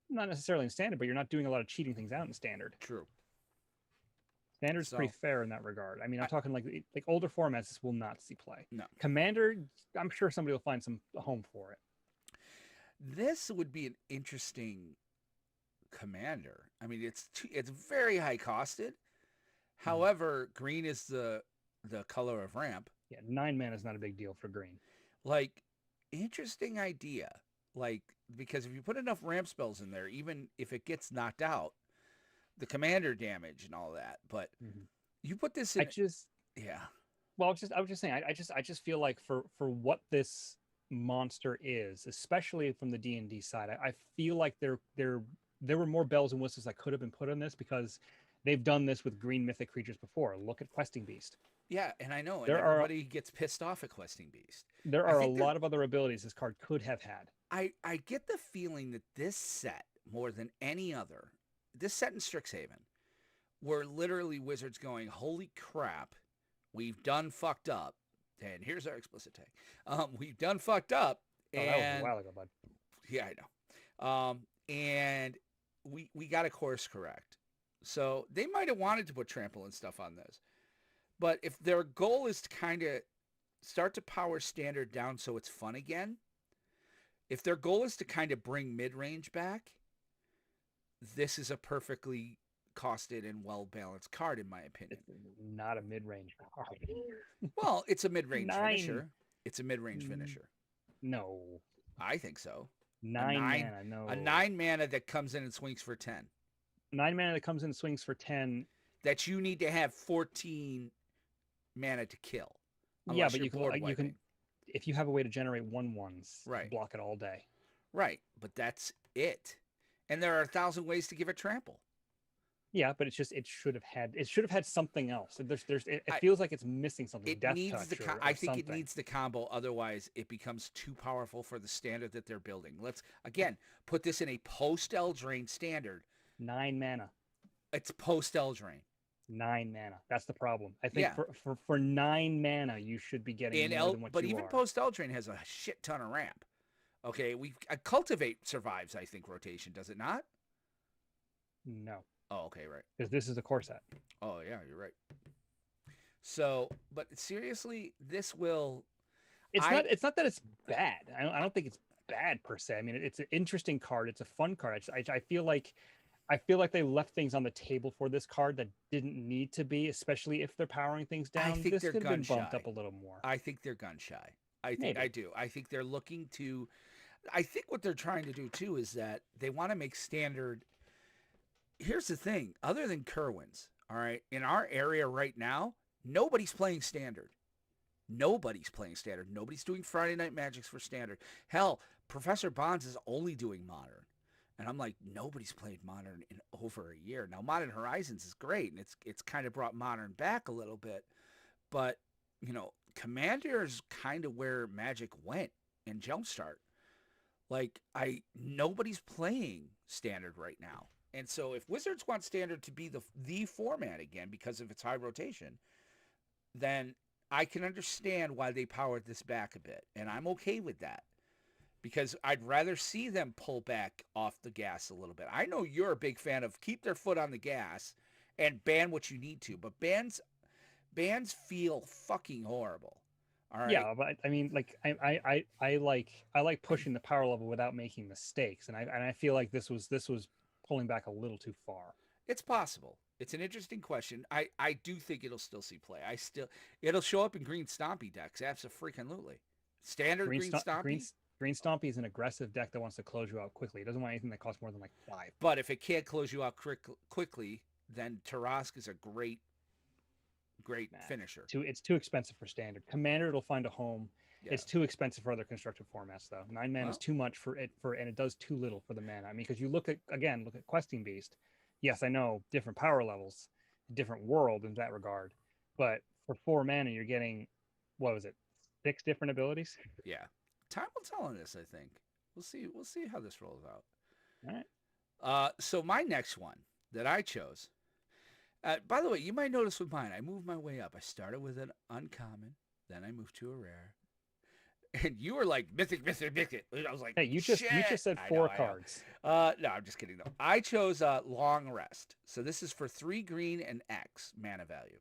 S2: not necessarily in standard, but you're not doing a lot of cheating things out in standard.
S1: true.
S2: Standard's
S1: So
S2: pretty fair in that regard. I mean, I'm
S1: I,
S2: talking like older formats. This will not see play.
S1: no,
S2: Commander, I'm sure somebody will find a home for it.
S1: this would be an interesting commander. I mean, it's very high costed. However, green is the color of ramp.
S2: Yeah, 9 mana is not a big deal for green.
S1: Like, interesting idea. Like, because if you put enough ramp spells in there, even if it gets knocked out, the commander damage and all that. But you put this in, yeah.
S2: Well, I was just saying, I just feel like for what this monster is, especially from the D&D side, I feel like there were more bells and whistles that could have been put on this, because they've done this with green mythic creatures before. Look at Questing Beast.
S1: Yeah, and I know, and
S2: There are
S1: everybody gets pissed off at Questing Beast.
S2: there are a lot of other abilities this card could have had.
S1: I get the feeling that this set, more than any other, this set in Strixhaven, were literally Wizards going, holy crap, we've done fucked up. And here's our explicit tag. We've done fucked up.
S2: Oh, that was a while ago, bud.
S1: Yeah, I know. And we got to course correct. So they might have wanted to put trample and stuff on this. But if their goal is to kind of start to power standard down so it's fun again, if their goal is to kind of bring mid-range back, this is a perfectly costed and well-balanced card, in my opinion.
S2: It's not a mid-range card.
S1: Well, it's a mid-range
S2: 9.
S1: finisher. It's a mid-range finisher.
S2: No.
S1: I think so.
S2: 9 mana, no.
S1: A 9 mana that comes in and swings for 10.
S2: 9 mana that comes in and swings for 10.
S1: That you need to have 14 mana to kill.
S2: Yeah, but you can, if you have a way to generate 1/1s,
S1: right,
S2: block it all day.
S1: Right, but that's it. And there are 1,000 ways to give it trample.
S2: Yeah, but it's just it should have had something else. It feels like it's missing something.
S1: It
S2: Death
S1: needs
S2: touch
S1: I think
S2: something.
S1: it needs the combo. Otherwise, it becomes too powerful for the standard that they're building. Let's again put this in a post Eldraine standard.
S2: 9 mana.
S1: It's post Eldraine.
S2: 9 mana. That's the problem. I think for 9 mana, you should be getting more than what
S1: but
S2: you
S1: even
S2: are.
S1: post Eldraine has a shit ton of ramp. Okay, Cultivate survives, I think, rotation, does it not?
S2: No.
S1: Oh, okay, right.
S2: Because this is a core set.
S1: Oh, yeah, you're right. So, but seriously, this will.
S2: It's not that it's bad. I don't think it's bad per se. I mean, it's an interesting card. It's a fun card. I feel like they left things on the table for this card that didn't need to be, especially if they're powering things down.
S1: I think
S2: this
S1: they're
S2: could have been bumped
S1: gun-shy.
S2: up a little more.
S1: I think they're gun shy.
S2: Maybe.
S1: I do. I think they're looking to. I think what they're trying to do too is that they want to make standard. Here's the thing: other than Kerwin's, all right, in our area right now, nobody's playing standard. Nobody's playing standard. Nobody's doing Friday Night Magics for standard. Hell, Professor Bonds is only doing modern. And I'm like, nobody's played modern in over a year. Now, Modern Horizons is great, and it's kind of brought modern back a little bit. But, you know, Commander is kind of where Magic went in Jumpstart. Like, nobody's playing standard right now. And so if Wizards want standard to be the format again because of its high rotation, then I can understand why they powered this back a bit. And I'm okay with that. Because I'd rather see them pull back off the gas a little bit. I know you're a big fan of keep their foot on the gas and ban what you need to, but bans feel fucking horrible. All right.
S2: Yeah, but I mean, like I like pushing the power level without making mistakes, and I feel like this was pulling back a little too far.
S1: It's possible. It's an interesting question. I do think it'll still see play. It'll show up in green stompy decks. Absolutely. Standard green stompy.
S2: Green Stompy is an aggressive deck that wants to close you out quickly. It doesn't want anything that costs more than like 5.
S1: But if it can't close you out quickly, then Tarask is a great finisher.
S2: It's too expensive for standard. Commander, it'll find a home. Yeah. It's too expensive for other constructive formats, though. 9 mana is too much for it, and it does too little for the mana. I mean, because you look at Questing Beast. Yes, I know different power levels, different world in that regard, but for 4 mana, you're getting 6 different abilities.
S1: Yeah. time will tell on this. I think we'll see. We'll see how this rolls out.
S2: All right.
S1: So my next one that I chose. By the way, you might notice with mine, I moved my way up. I started with an uncommon, then I moved to a rare, and you were like mythic, mythic, mythic. I was like,
S2: Hey, you just
S1: shit.
S2: said
S1: I
S2: 4
S1: know.
S2: cards.
S1: No, I'm just kidding though. I chose Long Rest. So this is for 3 green and X mana value,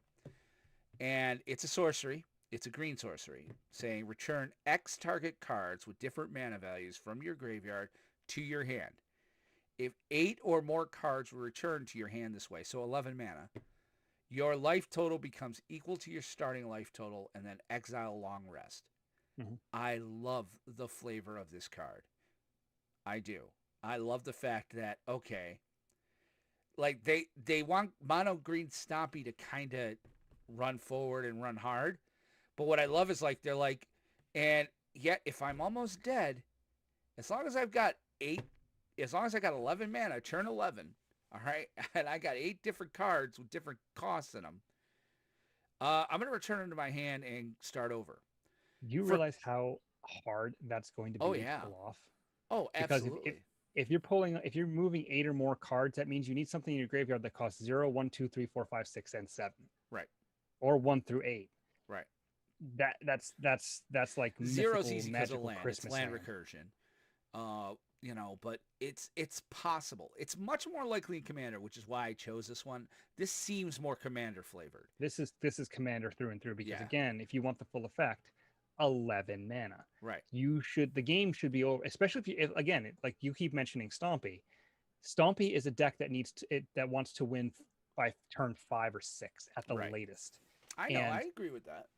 S1: and it's a sorcery. It's a green sorcery saying return X target cards with different mana values from your graveyard to your hand. If 8 or more cards were returned to your hand this way, so 11 mana, your life total becomes equal to your starting life total, and then exile Long Rest.
S2: Mhm.
S1: I love the flavor of this card. I do. I love the fact that, okay, like they want mono green Stompy to kind of run forward and run hard. But what I love is like, they're like, and yet if I'm almost dead, as long as I've got 8, as long as I got 11 mana, turn 11, all right, and I got 8 different cards with different costs in them, I'm going to return them to my hand and start over.
S2: You realize how hard that's going to be to pull off?
S1: Oh,
S2: Because
S1: absolutely.
S2: if you're moving 8 or more cards, that means you need something in your graveyard that costs 0, 1, 2, 3, 4, 5, 6, and 7.
S1: Right.
S2: Or 1 through 8.
S1: Right.
S2: That's like
S1: Zero's
S2: mythical,
S1: easy because of
S2: magical
S1: land.
S2: Christmas
S1: It's land
S2: land.
S1: recursion. But it's possible. It's much more likely in Commander, which is why I chose this one. This seems more Commander flavored.
S2: This is Commander through and through because
S1: Yeah.
S2: again, if you want the full effect, 11 mana.
S1: Right.
S2: The game should be over, especially like you keep mentioning Stompy. Stompy is a deck that that wants to win by turn 5 or 6 at the
S1: Right.
S2: latest.
S1: I know.
S2: And
S1: I agree with that.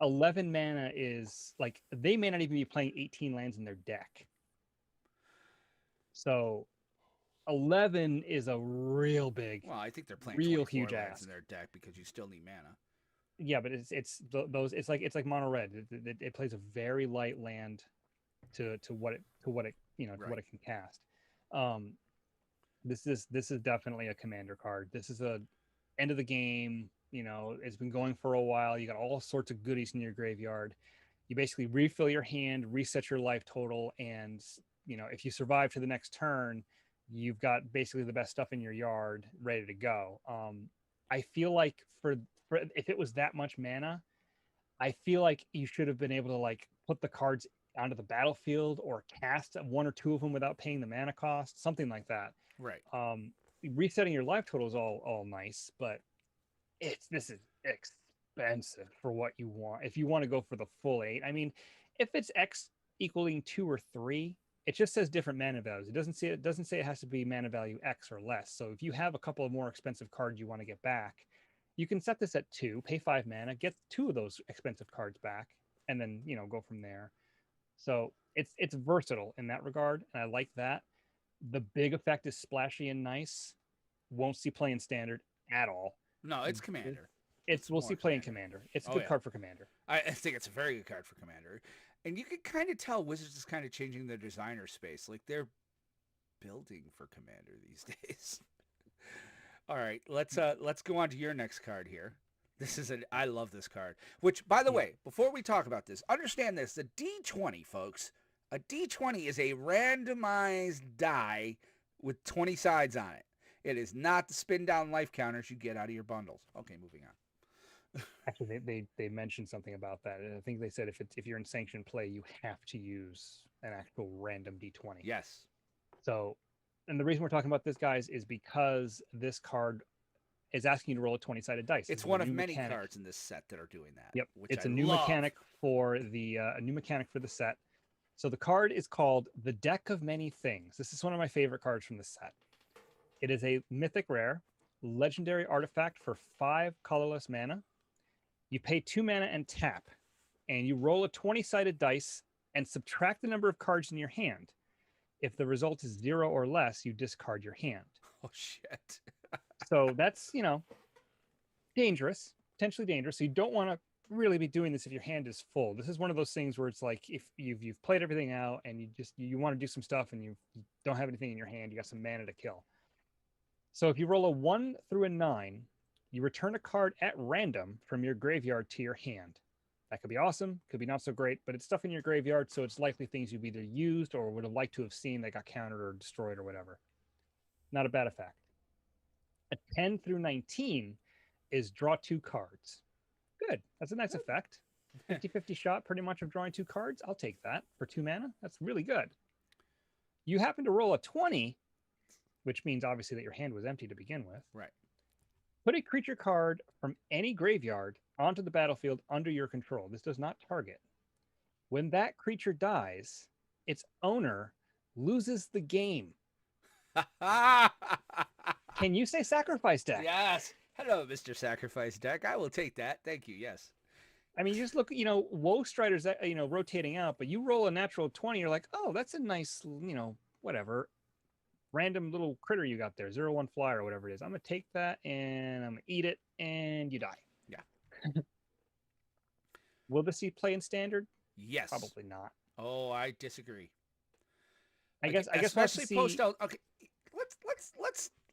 S2: 11 mana is like they may not even be playing 18 lands in their deck. So 11 is a real big,
S1: Well, I think they're playing
S2: real
S1: 24
S2: huge
S1: lands
S2: ask.
S1: in their deck because you still need mana.
S2: Yeah, but it's like mono red. It plays a very light land to what it to what it can cast. This is definitely a commander card. This is a end of the game. It's been going for a while. You got all sorts of goodies in your graveyard. You basically refill your hand, reset your life total, and if you survive to the next turn, you've got basically the best stuff in your yard ready to go. I feel like for if it was that much mana, I feel like you should have been able to like put the cards onto the battlefield or cast 1 or 2 of them without paying the mana cost, something like that.
S1: Right.
S2: Resetting your life total is all nice, but this is expensive for what you want. If you want to go for the full 8, I mean, if it's X equaling 2 or 3, it just says different mana values. It doesn't say it has to be mana value X or less. So if you have a couple of more expensive cards you want to get back, you can set this at 2, pay 5 mana, get 2 of those expensive cards back, and then go from there. So it's versatile in that regard, and I like that. The big effect is splashy and nice. Won't see play in standard at all.
S1: No, it's Commander.
S2: We'll see play in Commander. It's a good card for Commander.
S1: I think it's a very good card for Commander. And you can kind of tell Wizards is kind of changing their designer space. Like they're building for Commander these days. All right, let's go on to your next card here. I love this card. Which, by the way, before we talk about this, understand this: the D20, folks. A D20 is a randomized die with 20 sides on it. It is not the spin down life counters you get out of your bundles. Okay, moving on.
S2: Actually, they mentioned something about that. I think they said if you're in sanctioned play, you have to use an actual random D20.
S1: Yes.
S2: So, and the reason we're talking about this, guys, is because this card is asking you to roll a 20-sided dice.
S1: It's one of many cards in this set that are doing that.
S2: Yep, it's a
S1: I
S2: new
S1: love.
S2: mechanic for the set. So the card is called the Deck of Many Things. This is one of my favorite cards from the set. It is a mythic rare, legendary artifact for 5 colorless mana. You pay 2 mana and tap, and you roll a 20-sided dice and subtract the number of cards in your hand. If the result is 0 or less, you discard your hand.
S1: Oh, shit.
S2: So that's, dangerous, potentially dangerous. So you don't want to really be doing this if your hand is full. This is one of those things where it's like if you've played everything out and you want to do some stuff and you don't have anything in your hand, you got some mana to kill. So if you roll a 1 through a 9, you return a card at random from your graveyard to your hand. That could be awesome, could be not so great, but it's stuff in your graveyard, so it's likely things you've either used or would have liked to have seen that got countered or destroyed or whatever. Not a bad effect. A 10 through 19 is draw 2 cards. Good. That's a nice effect. 50-50 shot pretty much of drawing 2 cards. I'll take that for 2 mana. That's really good. You happen to roll a 20, which means obviously that your hand was empty to begin with.
S1: Right.
S2: Put a creature card from any graveyard onto the battlefield under your control. This does not target. When that creature dies, its owner loses the game. Can you say sacrifice deck?
S1: Yes. Hello, Mr. Sacrifice Deck. I will take that. Thank you. Yes.
S2: I mean, you just look, Woe Strider's, rotating out, but you roll a natural 20, you're like, oh, that's a nice, whatever, random little critter you got there, 0/1 flyer or whatever it is. I'm going to take that and I'm going to eat it and you die.
S1: Yeah.
S2: Will this see play in standard?
S1: Yes.
S2: Probably not.
S1: Oh, I disagree.
S2: I guess
S1: especially post out. Okay,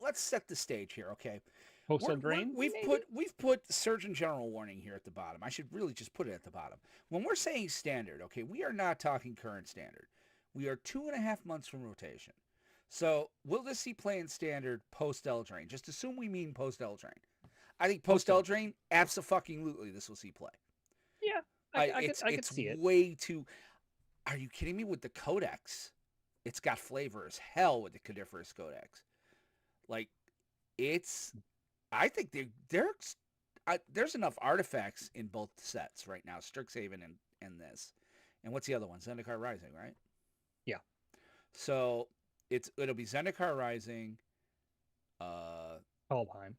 S1: let's set the stage here. Okay,
S2: Postal Drain.
S1: We've put Surgeon General warning here at the bottom. I should really just put it at the bottom. When we're saying standard, okay, we are not talking current standard. We are 2.5 months from rotation. So will this see play in standard post Eldraine? Just assume we mean post Eldraine. I think post Eldraine, abso-fucking-lutely, this will see play.
S2: Yeah, I could see it.
S1: Way too. Are you kidding me? With the Codex, it's got flavor as hell with the Coniferous Codex. Like, I think there's enough artifacts in both sets right now, Strixhaven and this. And what's the other one? Zendikar Rising, right?
S2: Yeah. So
S1: it'll be Zendikar Rising, Kaldheim,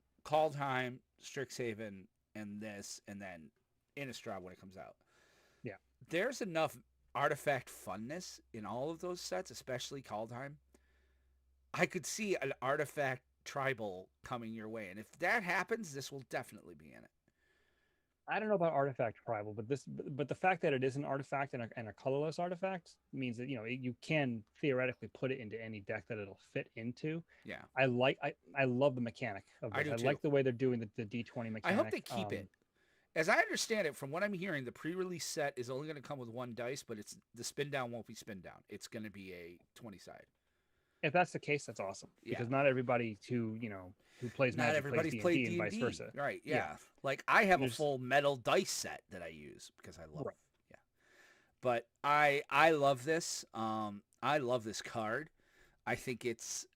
S1: Strixhaven, and this, and then Innistrad when it comes out.
S2: Yeah.
S1: There's enough artifact funness in all of those sets, especially Kaldheim. I could see an artifact tribal coming your way, and if that happens, this will definitely be in it.
S2: I don't know about artifact tribal, but the fact that it is an artifact and a colorless artifact means that you can theoretically put it into any deck that it'll fit into.
S1: Yeah,
S2: I love the mechanic of this. I like the way they're doing the D20 mechanic.
S1: I hope they keep it. As I understand it, from what I'm hearing, the pre-release set is only going to come with 1 dice, but the spin down won't be spin down. It's going to be a 20 side.
S2: If that's the case, that's awesome. Because not everybody who plays Magic plays D&D and vice versa.
S1: Right, yeah. Like, I have a full metal dice set that I use because I love it. Yeah. But I love this. I love this card. I think it's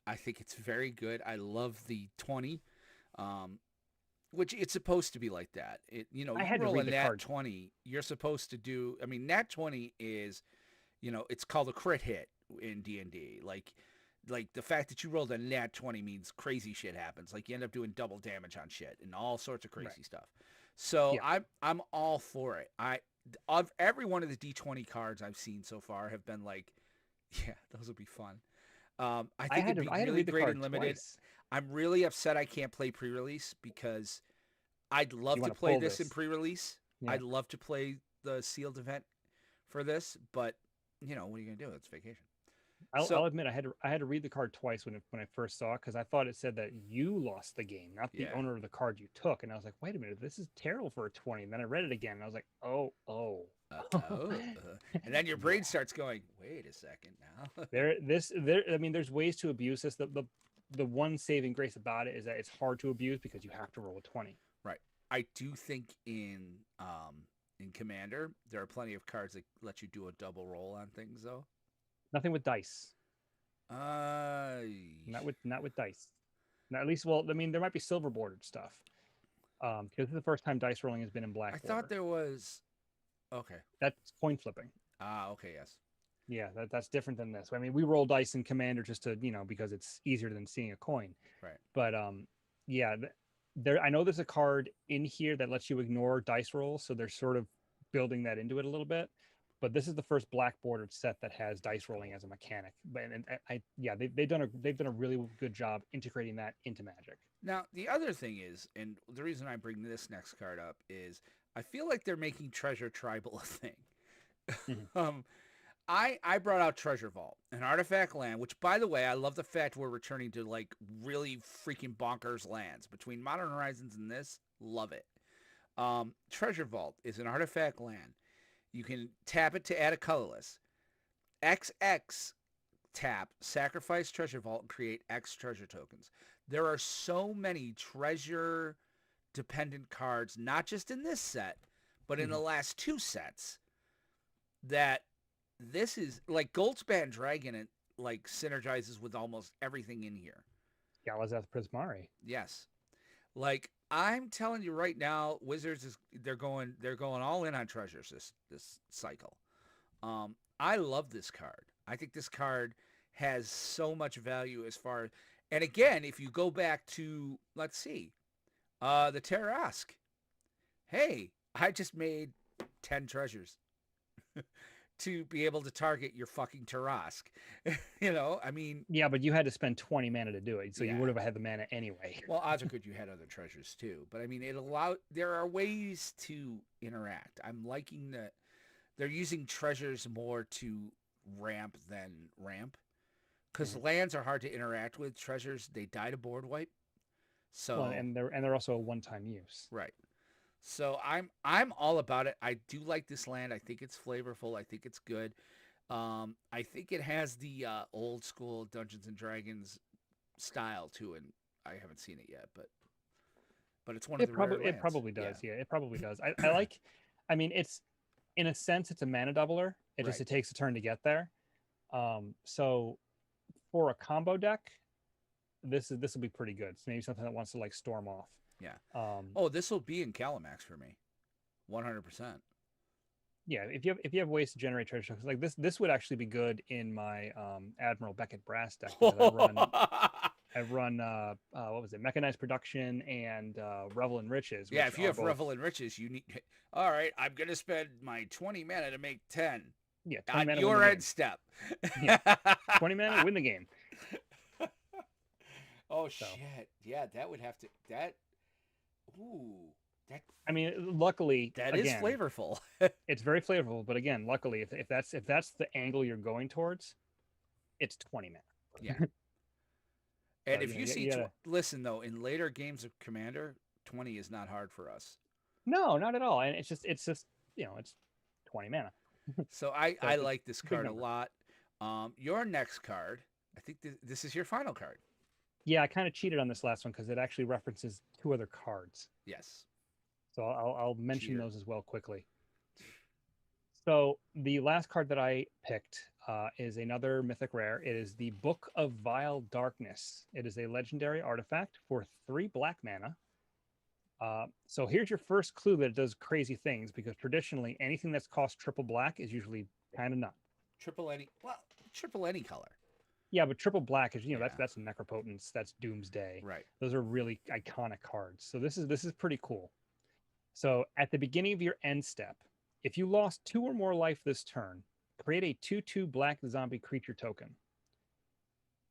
S1: very good. I love the 20. Which it's supposed to be like that. You roll a nat 20, you're supposed to do. I mean, nat 20 is, it's called a crit hit in D&D. Like the fact that you rolled a nat 20 means crazy shit happens. Like, you end up doing double damage on shit and all sorts of crazy stuff. So I'm all for it. Of every one of the D20 cards I've seen so far have been like, yeah, those would be fun. I think it'd be really great and limited. Twice. I'm really upset I can't play pre-release because I'd love to play this in pre-release. Yeah. I'd love to play the sealed event for this, but what are you gonna do? It's vacation.
S2: I'll admit I had to read the card twice when I first saw it because I thought it said that you lost the game, not the owner of the card you took, and I was like, wait a minute, this is terrible for a 20. And then I read it again, and I was like, oh.
S1: And then your brain starts going, wait a second now.
S2: There's ways to abuse this. The one saving grace about it is that it's hard to abuse because you have to roll a 20.
S1: Right. I do think in Commander there are plenty of cards that let you do a double roll on things though.
S2: Nothing with dice. Not with dice. Not at least. Well, I mean, there might be silver bordered stuff. Because this is the first time dice rolling has been in black.
S1: I thought there was. Okay.
S2: That's coin flipping.
S1: Okay. Yes.
S2: Yeah, that's different than this. I mean, we roll dice in Commander just to, because it's easier than seeing a coin.
S1: Right.
S2: But I know there's a card in here that lets you ignore dice rolls, so they're sort of building that into it a little bit. But this is the first black bordered set that has dice rolling as a mechanic. But they've done a really good job integrating that into Magic.
S1: Now, the other thing is, and the reason I bring this next card up is I feel like they're making Treasure Tribal a thing.
S2: Mm-hmm.
S1: I brought out Treasure Vault, an artifact land, which, by the way, I love the fact we're returning to, like, really freaking bonkers lands. Between Modern Horizons and this, love it. Treasure Vault is an artifact land. You can tap it to add a colorless. XX tap, sacrifice Treasure Vault, and create X treasure tokens. There are so many treasure dependent cards, not just in this set, but in the last two sets, that this is like Goldspan Dragon. It like synergizes with almost everything in here.
S2: Galazeth Prismari.
S1: Yes, like I'm telling you right now, Wizards they're going all in on treasures this cycle. I love this card. I think this card has so much value as far, and again, if you go back to, let's see, the Tarask. Hey, I just made 10 treasures to be able to target your fucking Tarask. You know, I mean.
S2: Yeah, but you had to spend 20 mana to do it, so
S1: Yeah.
S2: you would have had the mana anyway.
S1: Well, odds are good you had other treasures too, but I mean, there are ways to interact. I'm liking that they're using treasures more to ramp than ramp, because lands are hard to interact with. Treasures, they die to board wipe. So
S2: Well, and they're also a one-time use.
S1: right. So I'm all about it. I do like this land. I think it's flavorful. I think it's good. I think it has the old school Dungeons and Dragons style too, and I haven't seen it yet, but it's one of the rare lands.
S2: It probably does. Yeah, it probably does. I like. I mean, it's in a sense it's a mana doubler. It takes a turn to get there. So for a combo deck, this will be pretty good. It's maybe something that wants to like storm off.
S1: Yeah. This will be in Calamax for me, 100%.
S2: Yeah, if you have ways to generate treasure tokens like this would actually be good in my Admiral Beckett Brass deck. I run what was it, Mechanized Production and Revel in Riches.
S1: Yeah, if you have Revel in Riches, you need. All right, I'm gonna spend my 20 mana to make 10.
S2: Yeah, 20 mana
S1: your end step.
S2: Yeah, 20 mana, win the game.
S1: Oh shit! Yeah, that would have to that. Ooh, that.
S2: I mean, luckily
S1: that is flavorful.
S2: It's very flavorful, but again, luckily, if that's the angle you're going towards, it's 20 mana.
S1: Yeah. And if you see, listen though, in later games of Commander, 20 is not hard for us.
S2: No, not at all. And it's just it's 20 mana.
S1: So I like this card a lot. Your next card, I think this is your final card.
S2: Yeah, I kind of cheated on this last one because it actually references 2 other cards.
S1: Yes.
S2: So I'll mention those as well quickly. So the last card that I picked is another mythic rare. It is the Book of Vile Darkness. It is a legendary artifact for 3 black mana. So here's your first clue that it does crazy things, because traditionally anything that's cost triple black is usually kind of nut.
S1: Triple any color.
S2: Yeah, but triple black is, that's Necropotence, that's Doomsday.
S1: Right.
S2: Those are really iconic cards. So this is pretty cool. So at the beginning of your end step, if you lost 2 or more life this turn, create a 2/2 black zombie creature token.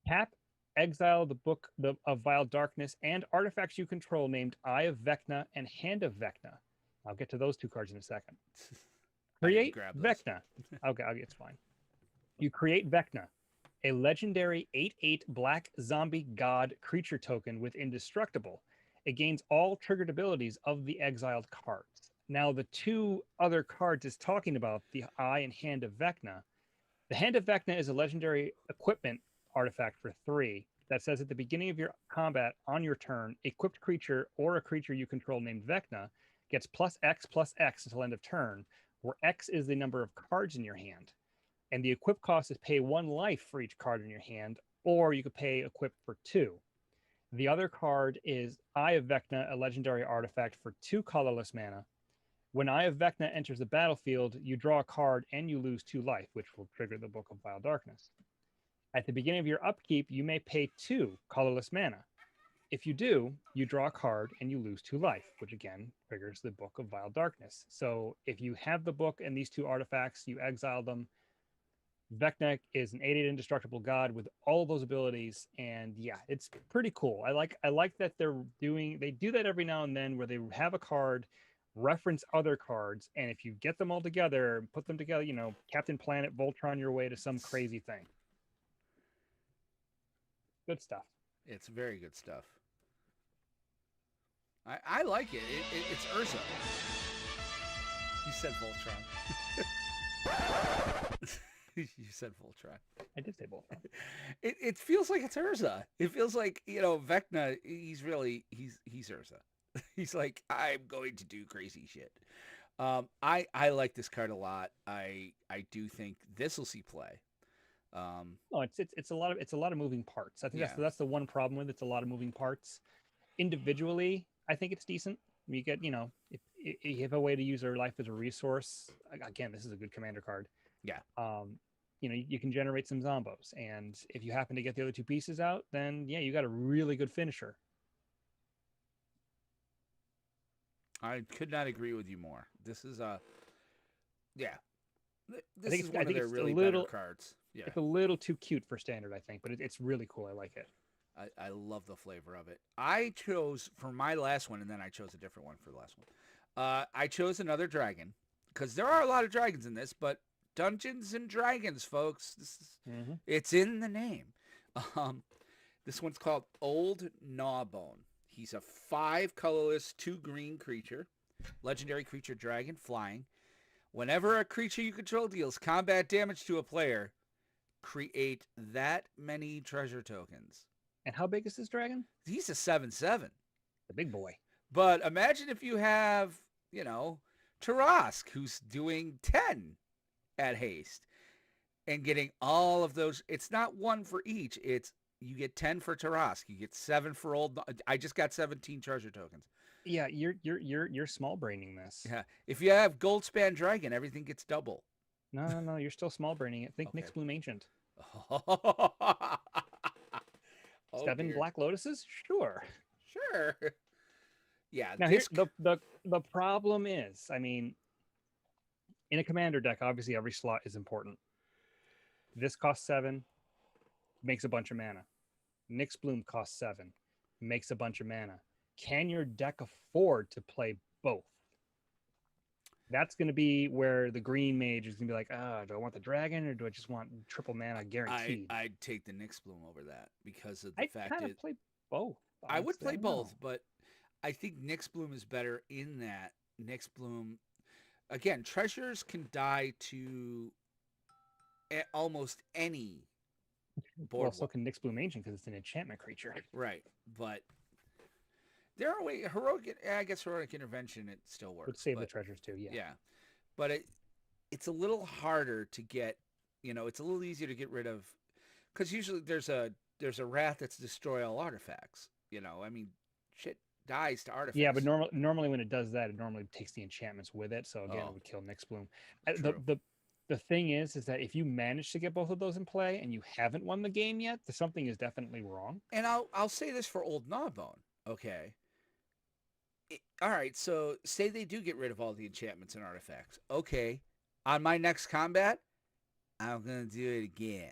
S2: Tap, exile the Book of Vile Darkness and artifacts you control named Eye of Vecna and Hand of Vecna. I'll get to those 2 cards in a second. Create Vecna. Okay, it's fine. You create Vecna, a legendary 8/8 black zombie god creature token with Indestructible. It gains all triggered abilities of the exiled cards. Now, the 2 other cards is talking about the Eye and Hand of Vecna. The Hand of Vecna is a legendary equipment artifact for 3 that says at the beginning of your combat on your turn, equipped creature or a creature you control named Vecna gets +X until end of turn, where X is the number of cards in your hand. And the equip cost is pay 1 life for each card in your hand, or you could pay equip for 2. The other card is Eye of Vecna, a legendary artifact for 2 colorless mana. When Eye of Vecna enters the battlefield, you draw a card and you lose 2 life, which will trigger the Book of Vile Darkness. At the beginning of your upkeep, you may pay 2 colorless mana. If you do, you draw a card and you lose 2 life, which again triggers the Book of Vile Darkness. So if you have the book and these 2 artifacts, you exile them. Vecna is an 8/8 indestructible god with all of those abilities, and yeah, it's pretty cool. I like that they do that every now and then, where they have a card reference other cards, and if you get them all together, put them together, Captain Planet, Voltron your way to some crazy thing. Good stuff.
S1: It's very good stuff. I like it. It's Urza. You said Voltron. You said Voltron.
S2: I did say Voltron.
S1: It feels like it's Urza. It feels like, Vecna, he's Urza. He's like, I'm going to do crazy shit. I like this card a lot. I do think this will see play.
S2: No, it's a lot of moving parts. I think that's the one problem with it. It's a lot of moving parts. Individually, I think it's decent. You get, if you have a way to use their life as a resource, again, this is a good commander card.
S1: Yeah.
S2: You can generate some zombos, and if you happen to get the other two pieces out, then yeah, you got a really good finisher.
S1: I could not agree with you more. This is yeah. This
S2: think
S1: is
S2: it's-
S1: one
S2: I
S1: of
S2: think
S1: their
S2: it's a
S1: really
S2: little-
S1: better cards. Yeah.
S2: It's a little too cute for standard, I think, but it's really cool. I like it.
S1: I love the flavor of it. I chose for my last one, and then I chose a different one for the last one. I chose another dragon because there are a lot of dragons in this, but Dungeons and Dragons, folks. It's in the name. This one's called Old Gnawbone. He's a 5 colorless, 2 green creature, legendary creature dragon, flying. Whenever a creature you control deals combat damage to a player, create that many treasure tokens.
S2: And how big is this dragon?
S1: He's a 7/7.
S2: The big boy.
S1: But imagine if you have, Tarask, who's doing 10 at haste and getting all of those. It's not 1 for each. It's you get 10 for Tarask. You get 7 for Old. I just got 17 treasure tokens.
S2: Yeah, you're small braining this.
S1: Yeah. If you have Goldspan Dragon, everything gets double.
S2: No, you're still small braining it. Think
S1: Okay.
S2: Nyx Bloom Ancient.
S1: Oh,
S2: 7
S1: dear.
S2: Black Lotuses? Sure.
S1: Sure. Yeah.
S2: Now here's the problem is, I mean, in a commander deck, obviously every slot is important. This costs 7, makes a bunch of mana. Nyx Bloom costs 7, makes a bunch of mana. Can your deck afford to play both? That's going to be where the green mage is going to be like, do I want the dragon or do I just want triple mana guaranteed?
S1: I'd take the Nyx Bloom over that because of the
S2: I
S1: fact
S2: kind
S1: that
S2: of play both.
S1: I would
S2: honestly.
S1: play
S2: don't know.
S1: both, but I think Nyx Bloom is better in that Nyx Bloom. Again, treasures can die to almost any board.
S2: Well, so can Nyx Bloom Ancient because it's an enchantment creature.
S1: Right, but there are ways. Heroic intervention, it still works.
S2: Would save the
S1: but-
S2: treasures too, yeah.
S1: Yeah, but it's a little harder to get. It's a little easier to get rid of because usually there's a wrath that's destroy all artifacts. I mean, shit dies to artifacts.
S2: Yeah, but normally when it does that, it normally takes the enchantments with it. So again,
S1: Oh.
S2: it would kill Nyx Bloom.
S1: True.
S2: The thing is that if you manage to get both of those in play and you haven't won the game yet, something is definitely wrong.
S1: And I'll say this for Old Gnawbone, okay? All right, so say they do get rid of all the enchantments and artifacts. Okay, on my next combat, I'm gonna do it again.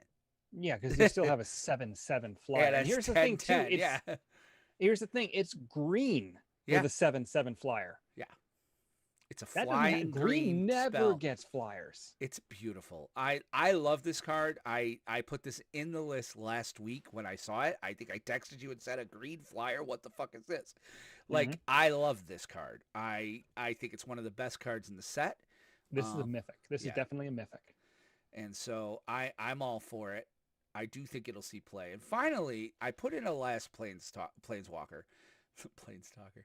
S2: Yeah, because you still have a 7/7 flyer.
S1: Yeah,
S2: And
S1: that's
S2: here's the
S1: 10,
S2: thing too.
S1: 10,
S2: It's,
S1: yeah,
S2: Here's the thing. It's green
S1: Yeah.
S2: with a 7/7 flyer.
S1: it's a
S2: That doesn't
S1: flying
S2: green never
S1: spell.
S2: gets flyers.
S1: It's beautiful. I love this card. I put this in the list last week when I saw it. I think I texted you and said a green flyer. What the fuck is this? Like, I love this card. I think it's one of the best cards in the set.
S2: This is a mythic. This
S1: yeah.
S2: is definitely a mythic.
S1: And so I'm all for it. I do think it'll see play. And finally, I put in a last Planeswalker. Planestalker.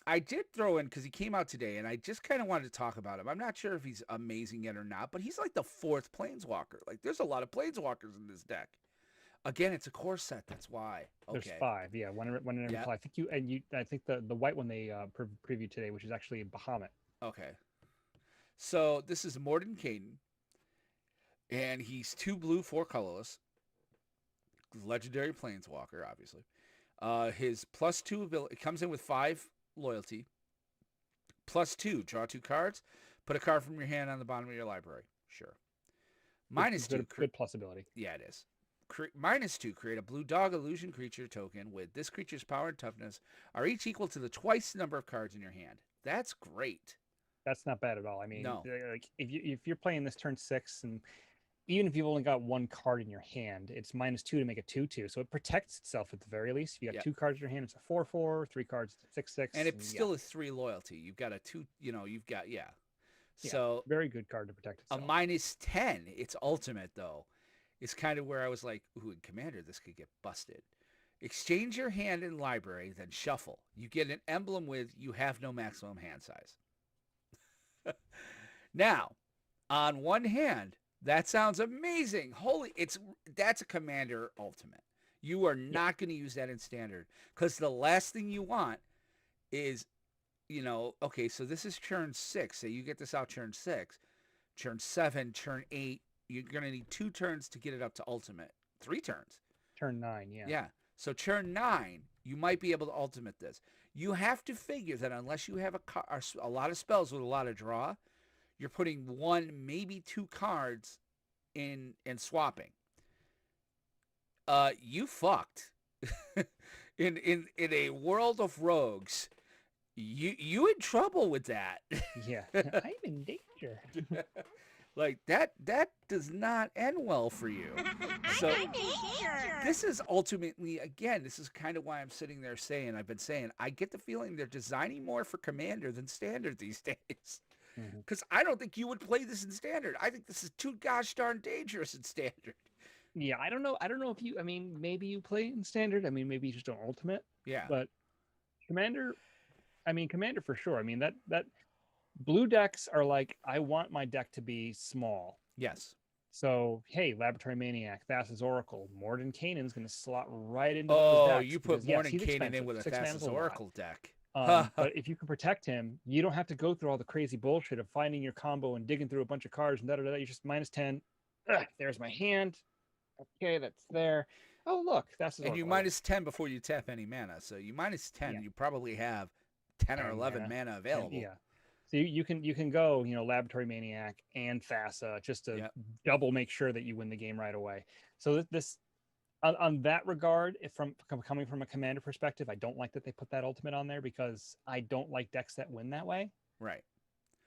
S1: I did throw in, because he came out today, and I just kind of wanted to talk about him. I'm not sure if he's amazing yet or not, but he's like the 4th Planeswalker. Like, there's a lot of Planeswalkers in this deck. Again, it's a core set. That's why. Okay.
S2: There's 5. Yeah, one in every
S1: Yeah.
S2: play. I think the white one they previewed today, which is actually Bahamut.
S1: Okay. So this is Morden Caden, and he's 2 blue, 4 colorless. Legendary Planeswalker, obviously. His +2 ability comes in with 5 loyalty. +2, draw 2 cards. Put a card from your hand on the bottom of your library. Sure. -2.
S2: Good plus ability.
S1: Yeah, it is. -2, create a blue dog illusion creature token with this creature's power and toughness are each equal to the twice number of cards in your hand. That's great.
S2: That's not bad at all. I mean,
S1: No.
S2: like if you're playing this turn 6 and even if you've only got one card in your hand, it's -2 to make a 2/2. So it protects itself at the very least. If you got
S1: Yep.
S2: 2 cards in your hand, it's a 4/4. 3 cards, it's a 6/6.
S1: And it
S2: yeah.
S1: still is 3 loyalty. You've got a 2, you've got,
S2: Yeah,
S1: So
S2: very good card to protect
S1: a
S2: itself.
S1: -10, its ultimate, though, is kind of where I was like, ooh, in Commander, this could get busted. Exchange your hand in library, then shuffle. You get an emblem with you have no maximum hand size. Now, on one hand, that sounds amazing. That's a Commander ultimate. You are not going to use that in Standard because the last thing you want is, okay, so this is turn 6. So you get this out turn 6, turn 7, turn 8. You're going to need 2 turns to get it up to ultimate. 3 turns.
S2: Turn 9, yeah.
S1: Yeah. So turn 9, you might be able to ultimate this. You have to figure that unless you have a lot of spells with a lot of draw, you're putting 1, maybe 2 cards in and swapping. You fucked. in a world of rogues, you in trouble with that.
S2: Yeah, I'm in danger.
S1: Like that does not end well for you. So this is ultimately, again, this is kind of why I'm sitting there saying, I've been saying, I get the feeling they're designing more for Commander than Standard these days. Because I don't think you would play this in Standard. I think this is too gosh darn dangerous in Standard.
S2: Yeah, I don't know if you, I mean, maybe you play in Standard. I mean, maybe you just don't ultimate.
S1: Yeah.
S2: But Commander for sure. I mean, that blue decks are like, I want my deck to be small.
S1: Yes.
S2: So, hey, Laboratory Maniac, Thassa's Oracle, Morden Kanan's going to slot right into
S1: Oh,
S2: those decks.
S1: you put Morden
S2: he's
S1: Kanan in
S2: expensive.
S1: with a
S2: 6 mana's
S1: Thassa's
S2: a lot.
S1: Oracle deck.
S2: But if you can protect him, you don't have to go through all the crazy bullshit of finding your combo and digging through a bunch of cards and da-da-da. You're just -10. Ugh, there's my hand. Okay, that's there. Oh, look, that's
S1: And you -10 before you tap any mana. So you -10,
S2: Yeah.
S1: you probably have 10 or 11 mana available.
S2: Yeah. So you can go, Laboratory Maniac and Thassa just to double make sure that you win the game right away. So this on that regard, if coming from a Commander perspective, I don't like that they put that ultimate on there because I don't like decks that win that way.
S1: Right.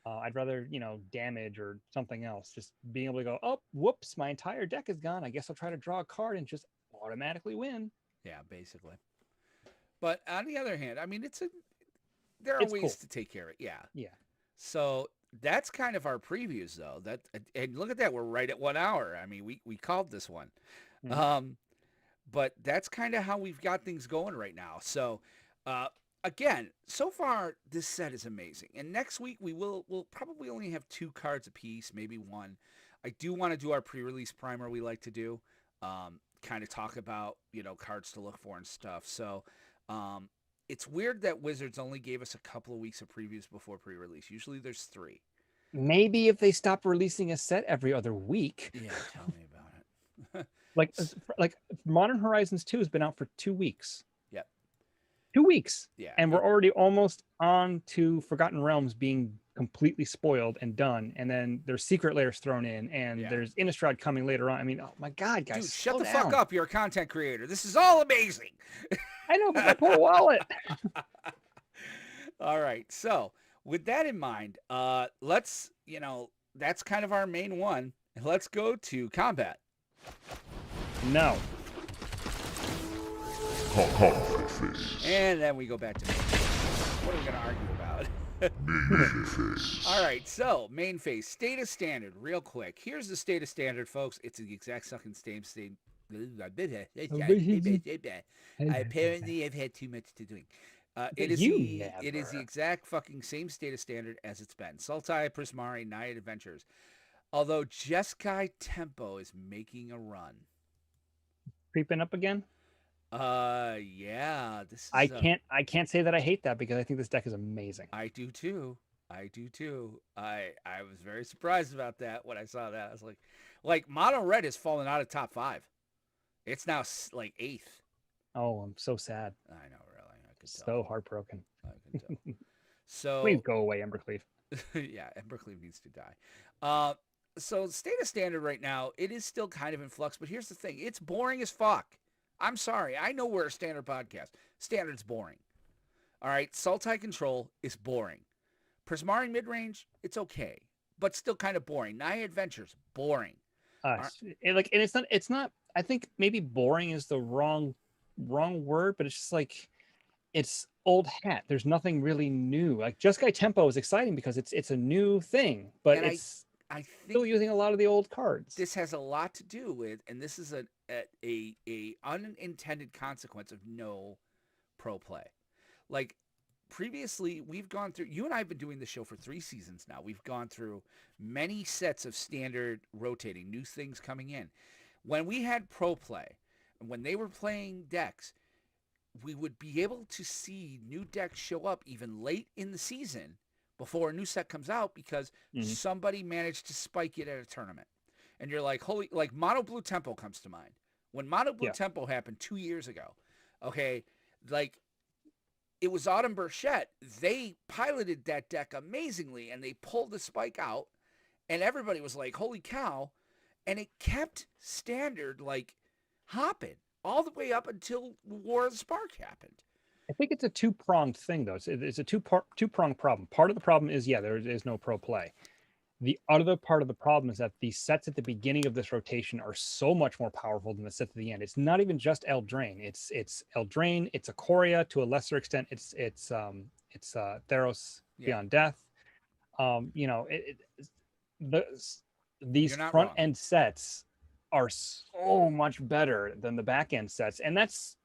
S2: I'd rather, damage or something else. Just being able to go, oh, whoops, my entire deck is gone. I guess I'll try to draw a card and just automatically win.
S1: Yeah, basically. But on the other hand, I mean, there are ways to take care of it. Yeah.
S2: Yeah.
S1: So that's kind of our previews, though. And look at that, we're right at 1 hour. I mean, we called this one. But that's kind of how we've got things going right now. So, again, so far this set is amazing. And next week we'll probably only have 2 cards apiece, maybe 1. I do want to do our pre-release primer we like to do, kind of talk about cards to look for and stuff. So, it's weird that Wizards only gave us a couple of weeks of previews before pre-release. Usually there's 3.
S2: Maybe if they stop releasing a set every other week.
S1: Yeah, tell me about it.
S2: like Modern Horizons 2 has been out for 2 weeks.
S1: Yep.
S2: 2 weeks.
S1: Yeah.
S2: And we're already almost on to Forgotten Realms being completely spoiled and done. And then there's Secret Layers thrown in, and there's Innistrad coming later on. I mean, oh my God, guys.
S1: Dude, shut the fuck up. You're a content creator. This is all amazing.
S2: I know, but my poor wallet.
S1: All right. So with that in mind, let's, that's kind of our main one. Let's go to combat.
S2: No.
S1: And then we go back to main. What are we going to argue about? All right, so main phase, state of standard, real quick. Here's the state of standard, folks. It's the exact fucking same state. Apparently, I've had too much to drink. It is the exact fucking same state of standard as it's been. Sultai, Prismari, Night Adventures. Although Jeskai Tempo is making a run.
S2: Creeping up again?
S1: Yeah. This is
S2: I can't say that I hate that because I think this deck is amazing.
S1: I do too. I was very surprised about that when I saw that. I was like Mono Red has fallen out of top 5. It's now like 8th.
S2: Oh, I'm so sad.
S1: I know, really. I could tell.
S2: So heartbroken.
S1: I could tell. So
S2: please go away, Embercleave.
S1: Yeah, Embercleave needs to die. So state of standard right now, it is still kind of in flux, but here's the thing. It's boring as fuck. I'm sorry. I know we're a standard podcast. Standard's boring. All right, Sultai Control is boring. Prismari midrange, it's okay, but still kind of boring. Naya Adventures, boring.
S2: And it's not. I think maybe boring is the wrong word, but it's just like it's old hat. There's nothing really new. Like Jeskai Tempo is exciting because it's a new thing, but
S1: And
S2: it's
S1: I
S2: still
S1: think
S2: using a lot of the old cards.
S1: this has a lot to do with, and this is a unintended consequence of no pro play. Like previously, we've gone through. You and I have been doing this show for 3 seasons now. We've gone through many sets of standard rotating, new things coming in. When we had pro play, and when they were playing decks, we would be able to see new decks show up even late in the season before a new set comes out because somebody managed to spike it at a tournament. And you're like, holy, like Mono Blue Tempo comes to mind. When Mono Blue Tempo happened 2 years ago, okay, like it was Autumn Burchett. They piloted that deck amazingly and they pulled the spike out and everybody was like, holy cow. And it kept standard like hopping all the way up until War of the Spark happened.
S2: I think it's a two-pronged thing, though. It's a two-pronged problem. Part of the problem is, there is no pro play. The other part of the problem is that the sets at the beginning of this rotation are so much more powerful than the sets at the end. It's not even just Eldraine. It's Eldraine. It's Ikoria to a lesser extent. It's Theros Beyond Death. These front end sets are so much better than the back end sets, and that's,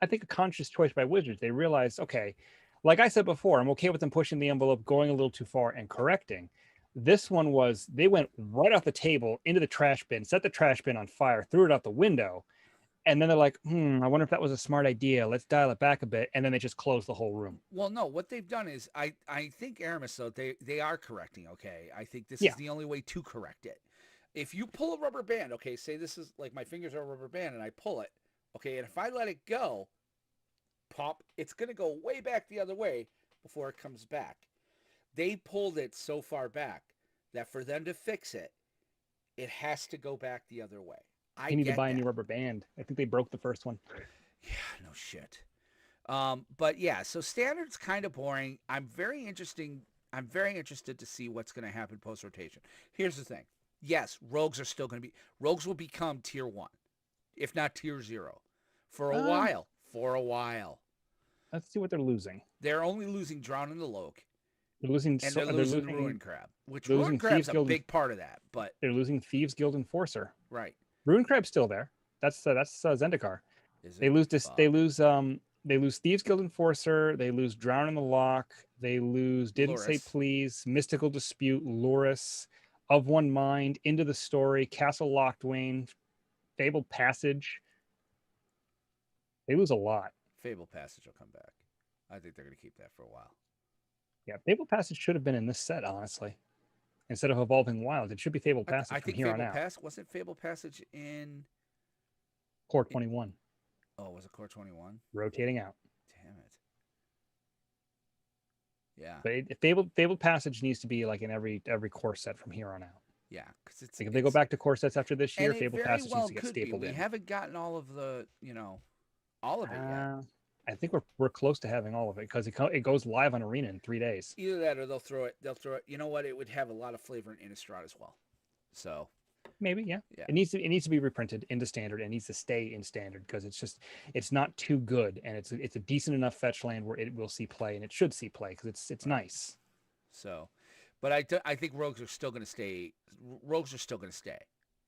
S2: I think, a conscious choice by Wizards. They realized, okay, like I said before, I'm okay with them pushing the envelope, going a little too far, and correcting. This one was, they went right off the table into the trash bin, set the trash bin on fire, threw it out the window, and then they're like, I wonder if that was a smart idea. Let's dial it back a bit, and then they just closed the whole room.
S1: Well, no, what they've done is, I think Aramis, though, they are correcting, okay? I think this is the only way to correct it. If you pull a rubber band, okay, say this is like my fingers are a rubber band and I pull it, okay, and if I let it go, pop, it's going to go way back the other way before it comes back. They pulled it so far back that for them to fix it, it has to go back the other way. I
S2: need to buy a new rubber band. I think they broke the first one.
S1: Yeah, no shit. But yeah, so standard's kind of boring. I'm very interested to see what's going to happen post-rotation. Here's the thing. Yes, rogues will become tier 1, if not tier 0, for a while. For a while.
S2: Let's see what they're losing.
S1: They're only losing Drown in the Loke.
S2: They're losing,
S1: and they're losing Ruin Crab, which Ruin Crab's a big part of that. But
S2: they're losing Thieves Guild Enforcer.
S1: Right.
S2: Ruin Crab's still there. That's Zendikar. They lose this. They lose Thieves Guild Enforcer. They lose Drown in the Loch. They lose Didn't Say Please, Mystical Dispute, Loris, Of One Mind, Into the Story, Castle Lockdwain, Fabled Passage. They lose a lot.
S1: Fabled Passage will come back. I think they're going to keep that for a while.
S2: Yeah, Fabled Passage should have been in this set, honestly. Instead of Evolving Wild, it should be Fabled Passage from here on out.
S1: Wasn't Fabled Passage in
S2: Core 21?
S1: Oh, was it Core 21?
S2: Rotating out.
S1: Damn it. Yeah.
S2: But Fabled Passage needs to be like in every core set from here on out.
S1: Yeah, because it's
S2: like if they go back to core sets after this year, Fabled Passage needs to get
S1: could
S2: stapled in.
S1: We haven't gotten all of the, all of it yet.
S2: I think we're close to having all of it because it goes live on Arena in 3 days.
S1: Either that or they'll throw it. You know what? It would have a lot of flavor in Innistrad as well. So
S2: maybe, yeah. It needs to be reprinted into standard. It needs to stay in standard because it's not too good and it's a decent enough fetch land where it will see play and it should see play because it's nice.
S1: So, but I think rogues are still going to stay. Rogues are still going to stay.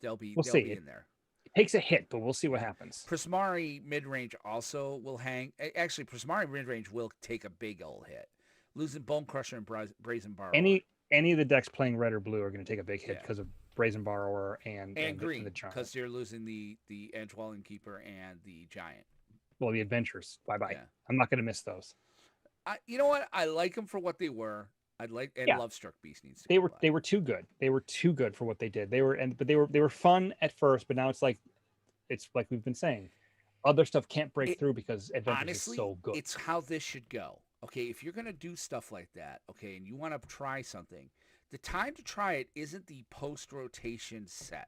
S1: They'll be in there.
S2: It takes a hit, but we'll see what happens.
S1: Prismari mid-range also will hang. Actually, Prismari mid-range will take a big old hit. Losing Bone Crusher and Brazen Borrower.
S2: Any of the decks playing red or blue are going to take a big hit because of Brazen Borrower and
S1: green,
S2: the Giant.
S1: because you're losing the Edgewalling Keeper and the Giant.
S2: Well, the Adventures. Bye-bye. Yeah. I'm not going to miss those.
S1: You know what? I like them for what they were. Lovestruck Beast needs to.
S2: They were too good. They were too good for what they did. They were fun at first, but now it's like we've been saying, other stuff can't break through because Adventures is so good.
S1: It's how this should go. Okay, if you're gonna do stuff like that, okay, and you want to try something, the time to try it isn't the post-rotation set.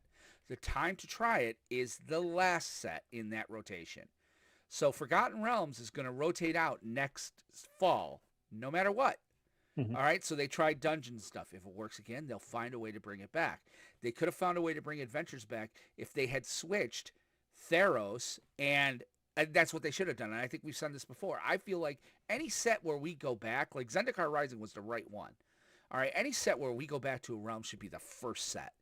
S1: The time to try it is the last set in that rotation. So Forgotten Realms is going to rotate out next fall, no matter what.
S2: Mhm.
S1: All right, so they tried dungeon stuff. If it works again, they'll find a way to bring it back. They could have found a way to bring adventures back if they had switched Theros, and that's what they should have done. And I think we've said this before. I feel like any set where we go back, like Zendikar Rising was the right one. All right, any set where we go back to a realm should be the first set.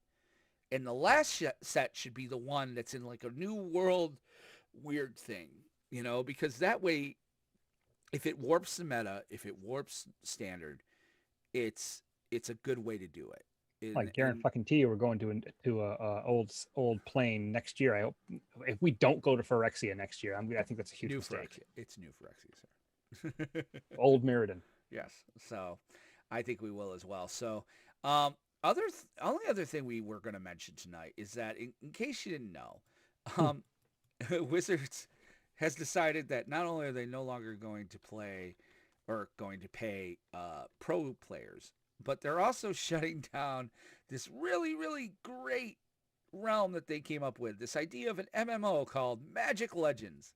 S1: And the last set should be the one that's in like a new world weird thing, because that way, if it warps the meta, if it warps standard, it's a good way to do it.
S2: Like Garen fucking T, we're going to a old plane next year. I hope if we don't go to Phyrexia next year, I think that's a huge
S1: new
S2: mistake.
S1: Phyrexia. It's new Phyrexia, sir.
S2: Old Mirrodin.
S1: Yes. So I think we will as well. So only other thing we were going to mention tonight is that in case you didn't know, Wizards has decided that not only are they no longer going to play or going to pay pro players, but they're also shutting down this really, really great realm that they came up with, this idea of an MMO called Magic Legends.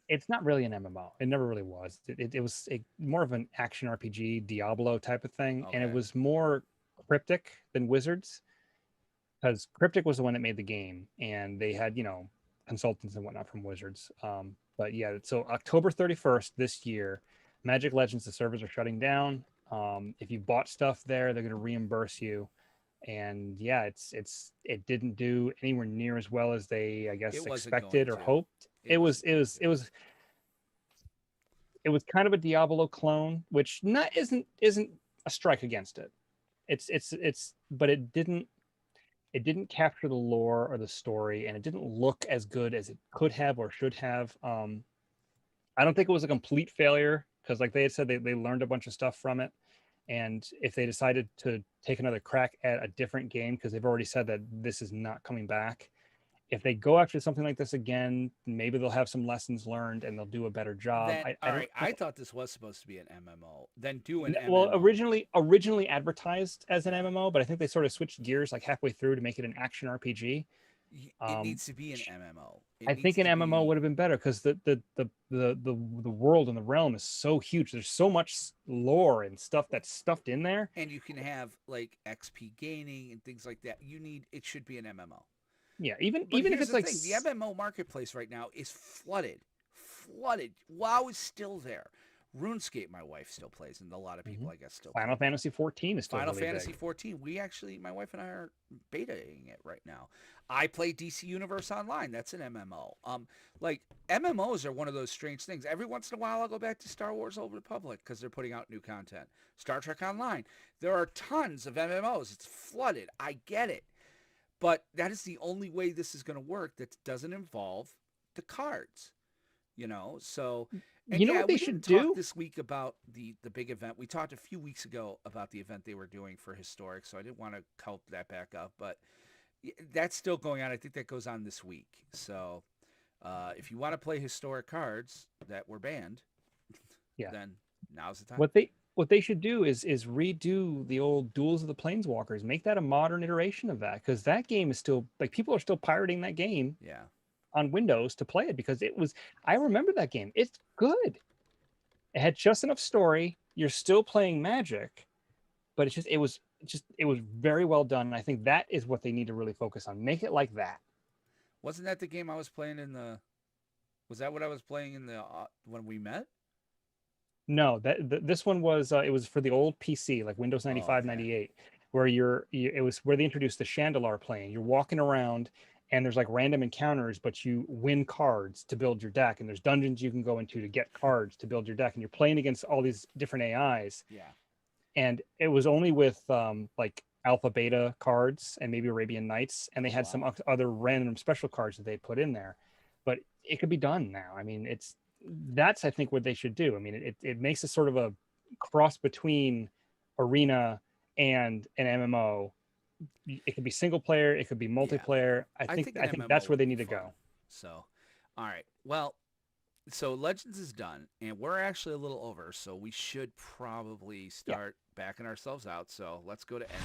S2: It's not really an MMO. It never really was. It was more of an action RPG, Diablo type of thing, and it
S1: Okay.
S2: was more Cryptic than Wizards, because Cryptic was the one that made the game, and they had consultants and whatnot from Wizards. But yeah, so October 31st this year, Magic Legends, the servers are shutting down. If you bought stuff there, they're going to reimburse you. And yeah, it didn't do anywhere near as well as they, I guess,
S1: It wasn't
S2: expected or
S1: going to.
S2: hoped. It was kind of a Diablo clone, which isn't a strike against it. But it didn't capture the lore or the story, and it didn't look as good as it could have or should have. I don't think it was a complete failure, because like they had said, they learned a bunch of stuff from it. And if they decided to take another crack at a different game, because they've already said that this is not coming back, if they go after something like this again, maybe they'll have some lessons learned and they'll do a better job.
S1: Then, I thought this was supposed to be an MMO. Then do an MMO.
S2: Well, originally advertised as an MMO, but I think they sort of switched gears like halfway through to make it an action RPG.
S1: It needs to be an MMO.
S2: I think an MMO would have been better, because the world and the realm is so huge. There's so much lore and stuff that's stuffed in there.
S1: And you can have like XP gaining and things like that. It should be an MMO.
S2: Yeah, even
S1: But
S2: if
S1: here's
S2: it's
S1: the
S2: like
S1: thing, the MMO marketplace right now is flooded. WoW is still there. RuneScape, my wife still plays, and a lot of people, I guess, still
S2: Final
S1: play.
S2: Fantasy 14 is still
S1: Final
S2: really
S1: Fantasy
S2: big.
S1: 14. We actually, my wife and I are betaing it right now. I play DC Universe Online. That's an MMO. Like MMOs are one of those strange things. Every once in a while, I'll go back to Star Wars Old Republic because they're putting out new content. Star Trek Online. There are tons of MMOs. It's flooded. I get it. But that is the only way this is going to work that doesn't involve the cards, So, and
S2: You know what they
S1: we
S2: should
S1: didn't talk
S2: do?
S1: this week about the big event. We talked a few weeks ago about the event they were doing for Historic, so I didn't want to help that back up. But that's still going on. I think that goes on this week. So, if you want to play Historic cards that were banned,
S2: Yeah.
S1: then now's the time.
S2: What they should do is redo the old Duels of the Planeswalkers. Make that a modern iteration of that, because that game is still, like, people are still pirating that game
S1: Yeah.
S2: on Windows to play it, because I remember that game. It's good. It had just enough story. You're still playing Magic, but it was very well done. And I think that is what they need to really focus on. Make it like that.
S1: Wasn't that the game I was playing in the? Was that what I was playing in the when we met?
S2: No, this one was it was for the old PC, like Windows 95,
S1: okay.
S2: 98, where it was where they introduced the Chandelar plane. You're walking around and there's like random encounters, but you win cards to build your deck, and there's dungeons you can go into to get cards to build your deck, and you're playing against all these different AIs.
S1: Yeah.
S2: And it was only with like alpha beta cards and maybe Arabian Nights, and they had some other random special cards that they put in there. But it could be done now. I mean, that's I think what they should do. I mean, it makes a sort of a cross between Arena and an MMO. It could be single player, it could be multiplayer.
S1: Yeah.
S2: I think
S1: MMO
S2: that's where
S1: would
S2: they
S1: be
S2: need to
S1: fun.
S2: go.
S1: So, all right. Well, so Legends is done, and we're actually a little over, so we should probably start backing ourselves out. So let's go to end.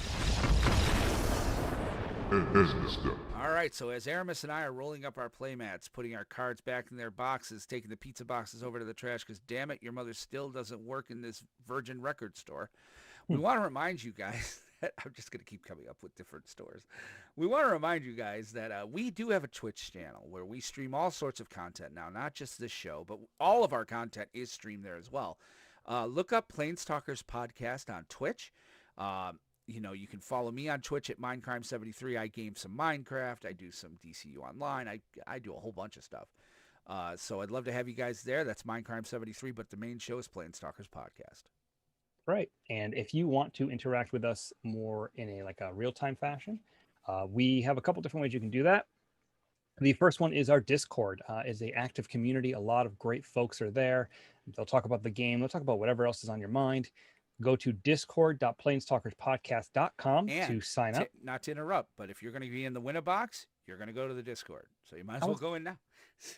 S4: Business stuff.
S1: All All right, so as Aramis and I are rolling up our playmats, putting our cards back in their boxes, taking the pizza boxes over to the trash, because damn it, your mother still doesn't work in this Virgin record store. We want to remind you guys that I'm just going to keep coming up with different stores. We want to remind you guys that we do have a Twitch channel where we stream all sorts of content now, not just this show, but all of our content is streamed there as well. Look up PlanesTalkers Podcast on Twitch. You can follow me on Twitch at Mindcrime73. I game some Minecraft. I do some DCU Online. I do a whole bunch of stuff. So I'd love to have you guys there. That's Mindcrime73, but the main show is PlanesTalkers Podcast.
S2: Right. And if you want to interact with us more in a real-time fashion, we have a couple different ways you can do that. The first one is our Discord. Is an active community. A lot of great folks are there. They'll talk about the game. They'll talk about whatever else is on your mind. Go to discord.planestalkerspodcast.com to sign up.
S1: Not to interrupt, but if you're going to be in the winner box, you're going to go to the Discord. So you might as well go in now.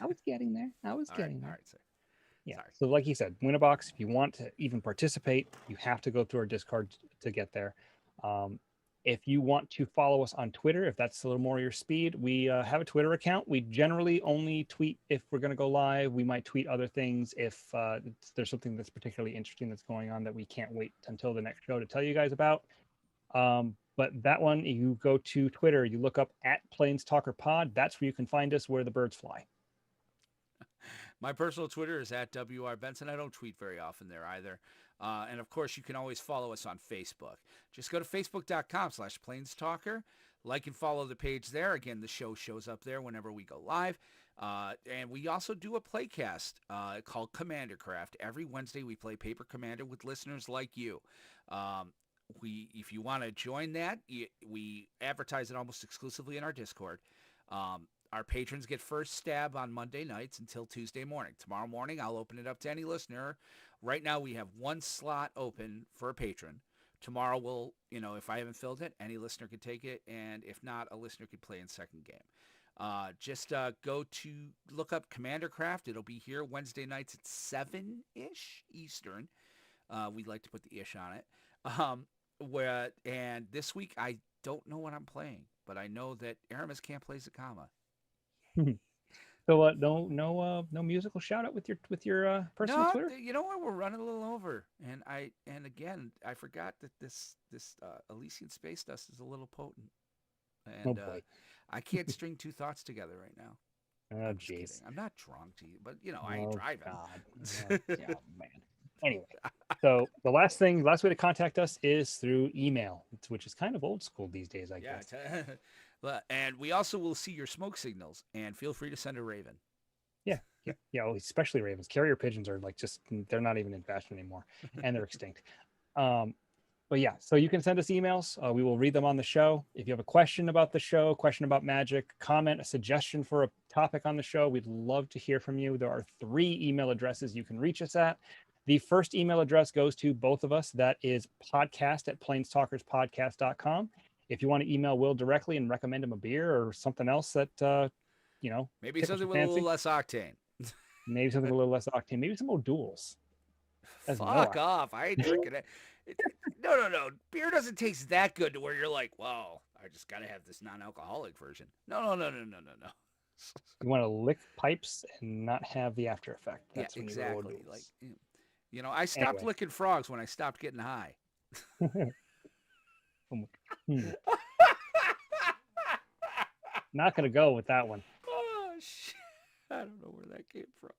S2: I was getting there. All right,
S1: sir.
S2: Yeah.
S1: Sorry.
S2: So like you said, win a box. If you want to even participate, you have to go through our Discord to get there. If you want to follow us on Twitter, if that's a little more your speed, we have a Twitter account. We generally only tweet if we're going to go live. We might tweet other things if there's something that's particularly interesting that's going on that we can't wait until the next show to tell you guys about. But that one, you go to Twitter, you look up at PlanesTalkerPod. That's where you can find us where the birds fly.
S1: My personal Twitter is at WR Benson. I don't tweet very often there either. And of course, you can always follow us on Facebook. Just go to facebook.com/PlanesTalker. Like and follow the page there. Again, the show shows up there whenever we go live. And we also do a playcast called Commander Craft. Every Wednesday, we play Paper Commander with listeners like you. If you want to join that, we advertise it almost exclusively in our Discord. Our patrons get first stab on Monday nights until Tuesday morning. Tomorrow morning, I'll open it up to any listener. Right now, we have one slot open for a patron. Tomorrow, if I haven't filled it, any listener could take it. And if not, a listener could play in second game. Just go to look up Commander Craft. It'll be here Wednesday nights at 7-ish Eastern. We'd like to put the ish on it. And this week, I don't know what I'm playing, but I know that Aramis can't play Zakama.
S2: So no musical shout out with your personal Twitter?
S1: You know what? We're running a little over, and again I forgot that this Elysian space dust is a little potent, and I can't string two thoughts together right now.
S2: Oh jeez,
S1: I'm not drunk to you, but I ain't driving.
S2: Yeah, man. Anyway, so the last way to contact us is through email, which is kind of old school these days, I guess.
S1: And we also will see your smoke signals, and feel free to send a raven.
S2: Yeah, especially ravens. Carrier pigeons are they're not even in fashion anymore, and they're extinct. But yeah, so you can send us emails. We will read them on the show. If you have a question about the show, question about Magic, comment, a suggestion for a topic on the show, we'd love to hear from you. There are 3 email addresses you can reach us at. The first email address goes to both of us. That is podcast@planestalkerspodcast.com. If you want to email Will directly and recommend him a beer or something else that,
S1: maybe something with a little less octane.
S2: Maybe something a little less octane. Maybe some O'Douls.
S1: Fuck off. I ain't drinking it. No. Beer doesn't taste that good to where you're like, wow, I just got to have this non-alcoholic version. No.
S2: You want to lick pipes and not have the after effect. That's when
S1: exactly. I stopped licking frogs when I stopped getting high.
S2: Not going to go with that one.
S1: Oh, shit. I don't know where that came from.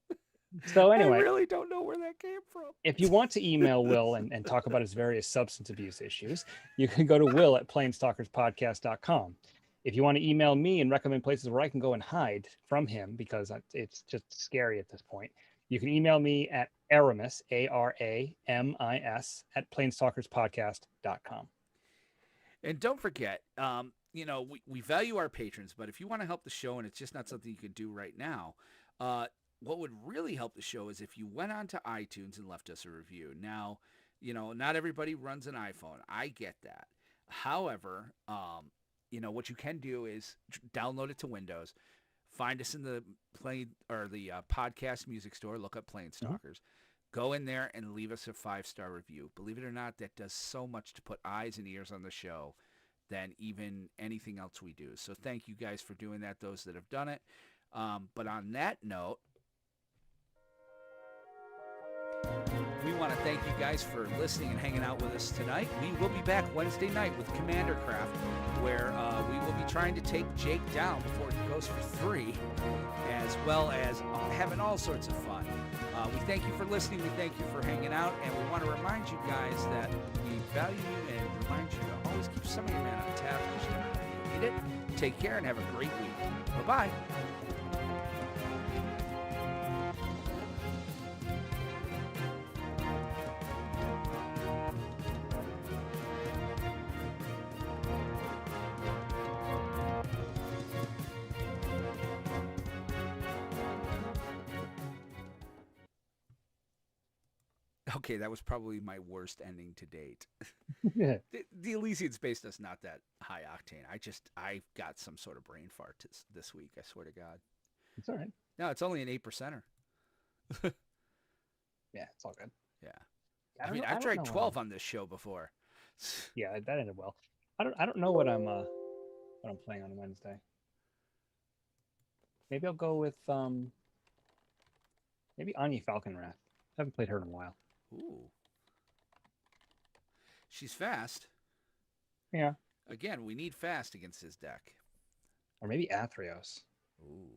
S2: So anyway,
S1: I really don't know where that came from.
S2: If you want to email Will and talk about his various substance abuse issues, you can go to will@planestalkerspodcast.com. If you want to email me and recommend places where I can go and hide from him, because it's just scary at this point, you can email me at Aramis, ARAMIS, @planestalkerspodcast.com.
S1: And don't forget, we value our patrons, but if you want to help the show and it's just not something you can do right now, what would really help the show is if you went on to iTunes and left us a review. Now, not everybody runs an iPhone. I get that. However, what you can do is download it to Windows, find us in the podcast music store, look up PlanesTalkers, go in there and leave us a 5-star review. Believe it or not, that does so much to put eyes and ears on the show. than even anything else we do. So thank you guys for doing that, those that have done it. But on that note, we want to thank you guys for listening and hanging out with us tonight. We will be back Wednesday night with Commander Craft, where we will be trying to take Jake down before he goes for 3, as well as having all sorts of fun. We thank you for listening. We thank you for hanging out. And we want to remind you guys that we value you and remind you to always keep some of your mana on tap because you never know when you need it. Take care and have a great week. Bye-bye. Okay, that was probably my worst ending to date. The Elysian Space Dust not that high octane. I got some sort of brain fart this week. I swear to God.
S2: It's all right.
S1: No, it's only an 8%er.
S2: Yeah, it's all good.
S1: Yeah.
S2: I
S1: I mean,
S2: don't-
S1: I've
S2: don't
S1: drank
S2: know,
S1: 12 on this show before.
S2: Yeah, that ended well. I don't know what I'm playing on Wednesday. Maybe I'll go with maybe Anya Falconwrath. I haven't played her in a while.
S1: Ooh. She's fast.
S2: Yeah.
S1: Again, we need fast against his deck.
S2: Or maybe Athreos.
S1: Ooh.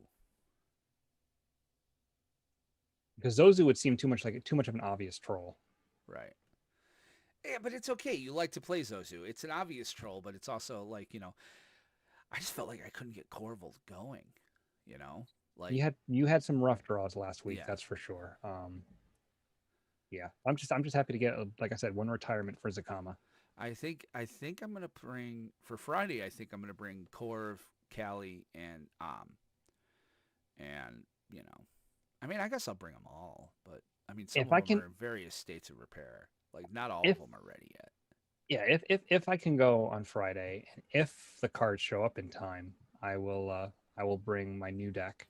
S2: Because Zozu would seem too much of an obvious troll.
S1: Right. Yeah, but it's okay. You like to play Zozu. It's an obvious troll, but it's also like, I just felt like I couldn't get Corval going, Like
S2: You had some rough draws last week,
S1: Yeah.
S2: that's for sure. Yeah. I'm just happy to get, like I said, one retirement for Zakama.
S1: I think I'm gonna bring for Friday. I think I'm gonna bring Corv, Callie, and and I mean, I guess I'll bring them all, but I mean, some
S2: If
S1: of
S2: I
S1: them
S2: can-
S1: are in various states of repair. Like not all
S2: If-
S1: of them are ready yet.
S2: Yeah, if I can go on Friday, and if the cards show up in time, I will bring my new deck.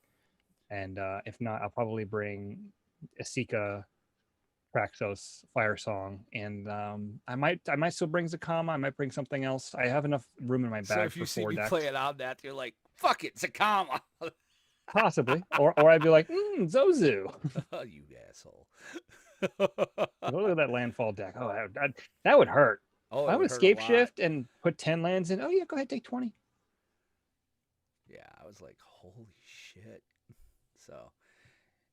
S2: And if not, I'll probably bring Asika, Praxos, Fire Song, and I might still bring Zakama. I might bring something else. I have enough room in my bag
S1: So if
S2: for
S1: you see
S2: 4
S1: me
S2: decks.
S1: play it out, that you're like, fuck it, Zakama.
S2: Possibly, or I'd be like, Zozu.
S1: You asshole.
S2: Look at that landfall deck. Oh, that would hurt.
S1: Oh,
S2: I
S1: it
S2: would
S1: would hurt a
S2: escape
S1: lot.
S2: shift and put 10 lands in. Oh yeah, go ahead, take 20.
S1: Yeah, I was like, holy shit. So,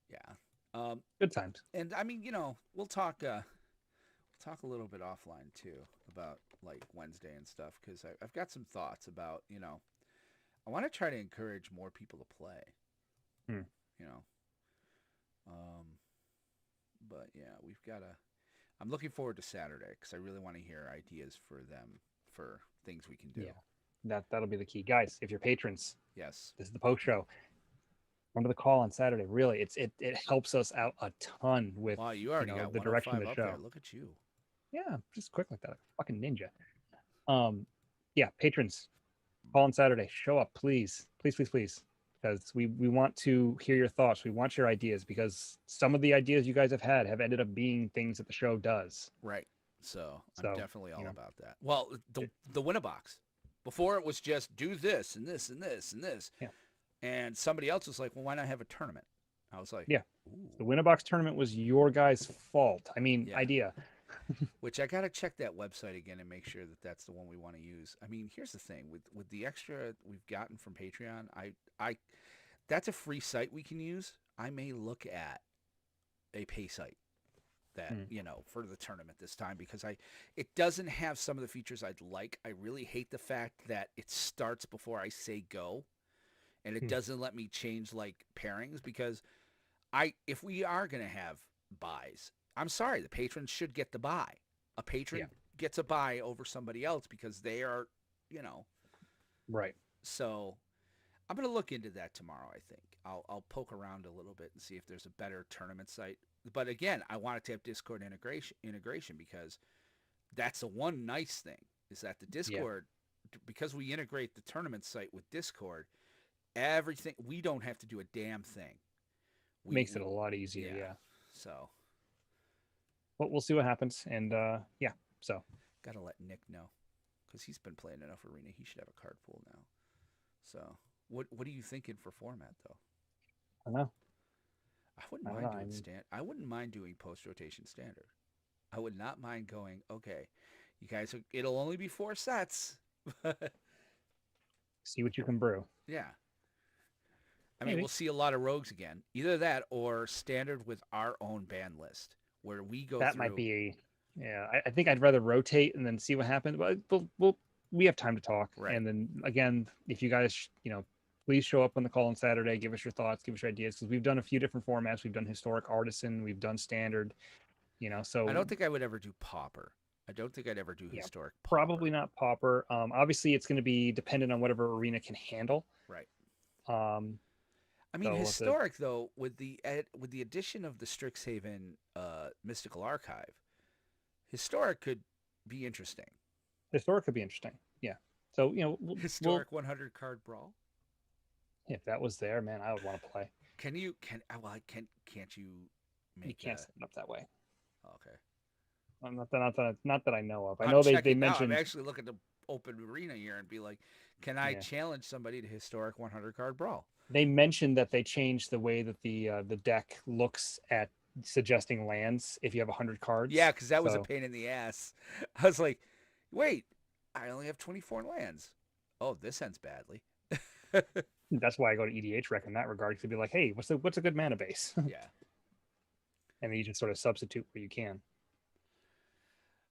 S1: yeah.
S2: Good times.
S1: And I mean, we'll talk a little bit offline too about like Wednesday and stuff because I've got some thoughts about I want to try to encourage more people to play. But yeah, we've got to. I'm looking forward to Saturday because I really want to hear ideas for them for things we can do.
S2: Yeah, that'll be the key, guys. If you're patrons,
S1: Yes.
S2: this is the post show. Come to the call on Saturday. Really, it helps us out a ton with
S1: Wow, you already got
S2: the direction of the
S1: up
S2: show.
S1: there. Look at you.
S2: Yeah, just quick like that, like a fucking ninja. Yeah, patrons, call on Saturday. Show up, please, because we want to hear your thoughts. We want your ideas because some of the ideas you guys have ended up being things that the show does.
S1: Right. So I'm
S2: So,
S1: definitely all about that. Well, the Winnabox. Before it was just do this and this and this and this.
S2: Yeah.
S1: And somebody else was like, well, why not have a tournament? I was like,
S2: Yeah.
S1: ooh.
S2: The Winnabox tournament was your guys' fault. I mean,
S1: Yeah.
S2: idea.
S1: Which I got to check that website again and make sure that that's the one we want to use. I mean, here's the thing with the extra we've gotten from Patreon, I that's a free site we can use. I may look at a pay site that, for the tournament this time because it doesn't have some of the features I'd like. I really hate the fact that it starts before I say go and it doesn't let me change like pairings because if we are going to have buys, I'm sorry, the patrons should get the buy. A patron gets a buy over somebody else because they are,
S2: Right.
S1: So I'm going to look into that tomorrow, I think. I'll poke around a little bit and see if there's a better tournament site. But again, I want it to have Discord integration because that's the one nice thing is that the Discord, because we integrate the tournament site with Discord, everything, we don't have to do a damn thing.
S2: Makes it a lot easier. Yeah.
S1: So.
S2: But we'll see what happens. And so.
S1: Got to let Nick know. because he's been playing enough Arena. He should have a card pool now. So, what are you thinking for format though?
S2: I don't know.
S1: I wouldn't
S2: I don't
S1: mind
S2: know,
S1: doing I wouldn't mind doing post rotation standard. I would not mind going. Okay, you guys, it'll only be 4 sets.
S2: See what you can brew.
S1: Yeah. I mean,
S2: Maybe.
S1: we'll see a lot of rogues again. Either that or standard with our own ban list, where we go
S2: That
S1: through.
S2: might be. Yeah, I think I'd rather rotate and then see what happens. But we have time to talk.
S1: Right.
S2: And then again, if you guys, please show up on the call on Saturday. Give us your thoughts. Give us your ideas, because we've done a few different formats. We've done historic artisan. We've done standard. So
S1: I don't think I would ever do pauper. I don't think I'd ever do
S2: Yeah,
S1: historic. Pauper.
S2: probably not pauper. Obviously, it's going to be dependent on whatever arena can handle.
S1: Right.
S2: Um,
S1: I mean,
S2: So,
S1: historic though, with the addition of the Strixhaven Mystical Archive, historic could be interesting.
S2: Historic could be interesting. Yeah. So
S1: Historic 100 card brawl.
S2: if that was there, man, I would want to play.
S1: Can't you make?
S2: You can't set it up that way.
S1: Okay.
S2: Not that I know of. I
S1: I'm
S2: know they
S1: checking now.
S2: mentioned.
S1: I'm actually looking to open arena here and be like, can I
S2: Yeah.
S1: challenge somebody to historic 100 card brawl?
S2: They mentioned that they changed the way that the deck looks at suggesting lands if you have 100 cards.
S1: Yeah, because that was a
S2: So,
S1: pain in the ass. I was like, wait, I only have 24 lands. Oh, this ends badly.
S2: that's why I go to EDH rec in that regard, because it'd be like, hey, what's a good mana base?
S1: Yeah.
S2: And then you just sort of substitute where you can.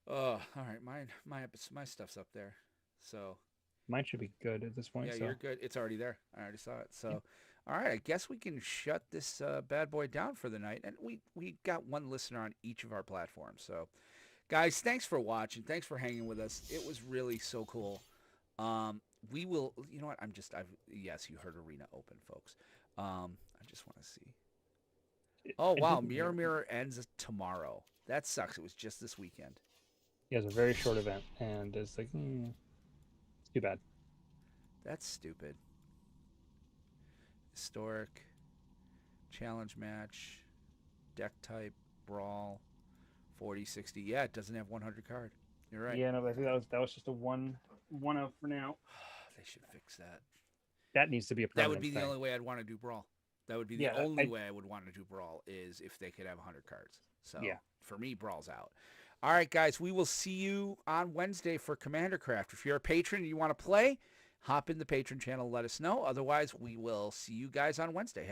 S1: Oh, all right. My stuff's up there. So
S2: Mine should be good at this point.
S1: yeah,
S2: so.
S1: you're good. It's already there. I already saw it. So, all right. I guess we can shut this bad boy down for the night. And we got one listener on each of our platforms. So, guys, thanks for watching. Thanks for hanging with us. It was really so cool. We will. You know what? Yes, you heard Arena open, folks. I just want to see. Oh wow, Mirror ends tomorrow. That sucks. It was just this weekend.
S2: Yeah, it's a very short event, and it's like, it's too bad.
S1: That's stupid. Historic, challenge match, deck type, brawl, 40, 60. Yeah, it doesn't have 100 card. You're right.
S2: Yeah, no, but I think that was just a one out for now.
S1: They should fix that.
S2: That needs to be a
S1: That
S2: permanent
S1: would be the
S2: thing.
S1: only way I'd want to do brawl. That would be the
S2: Yeah,
S1: only way I would want to do brawl, is if they could have 100 cards. So
S2: Yeah.
S1: for me, brawl's out. All right, guys, we will see you on Wednesday for Commander Craft. If you're a patron and you want to play, hop in the patron channel, let us know. Otherwise, we will see you guys on Wednesday.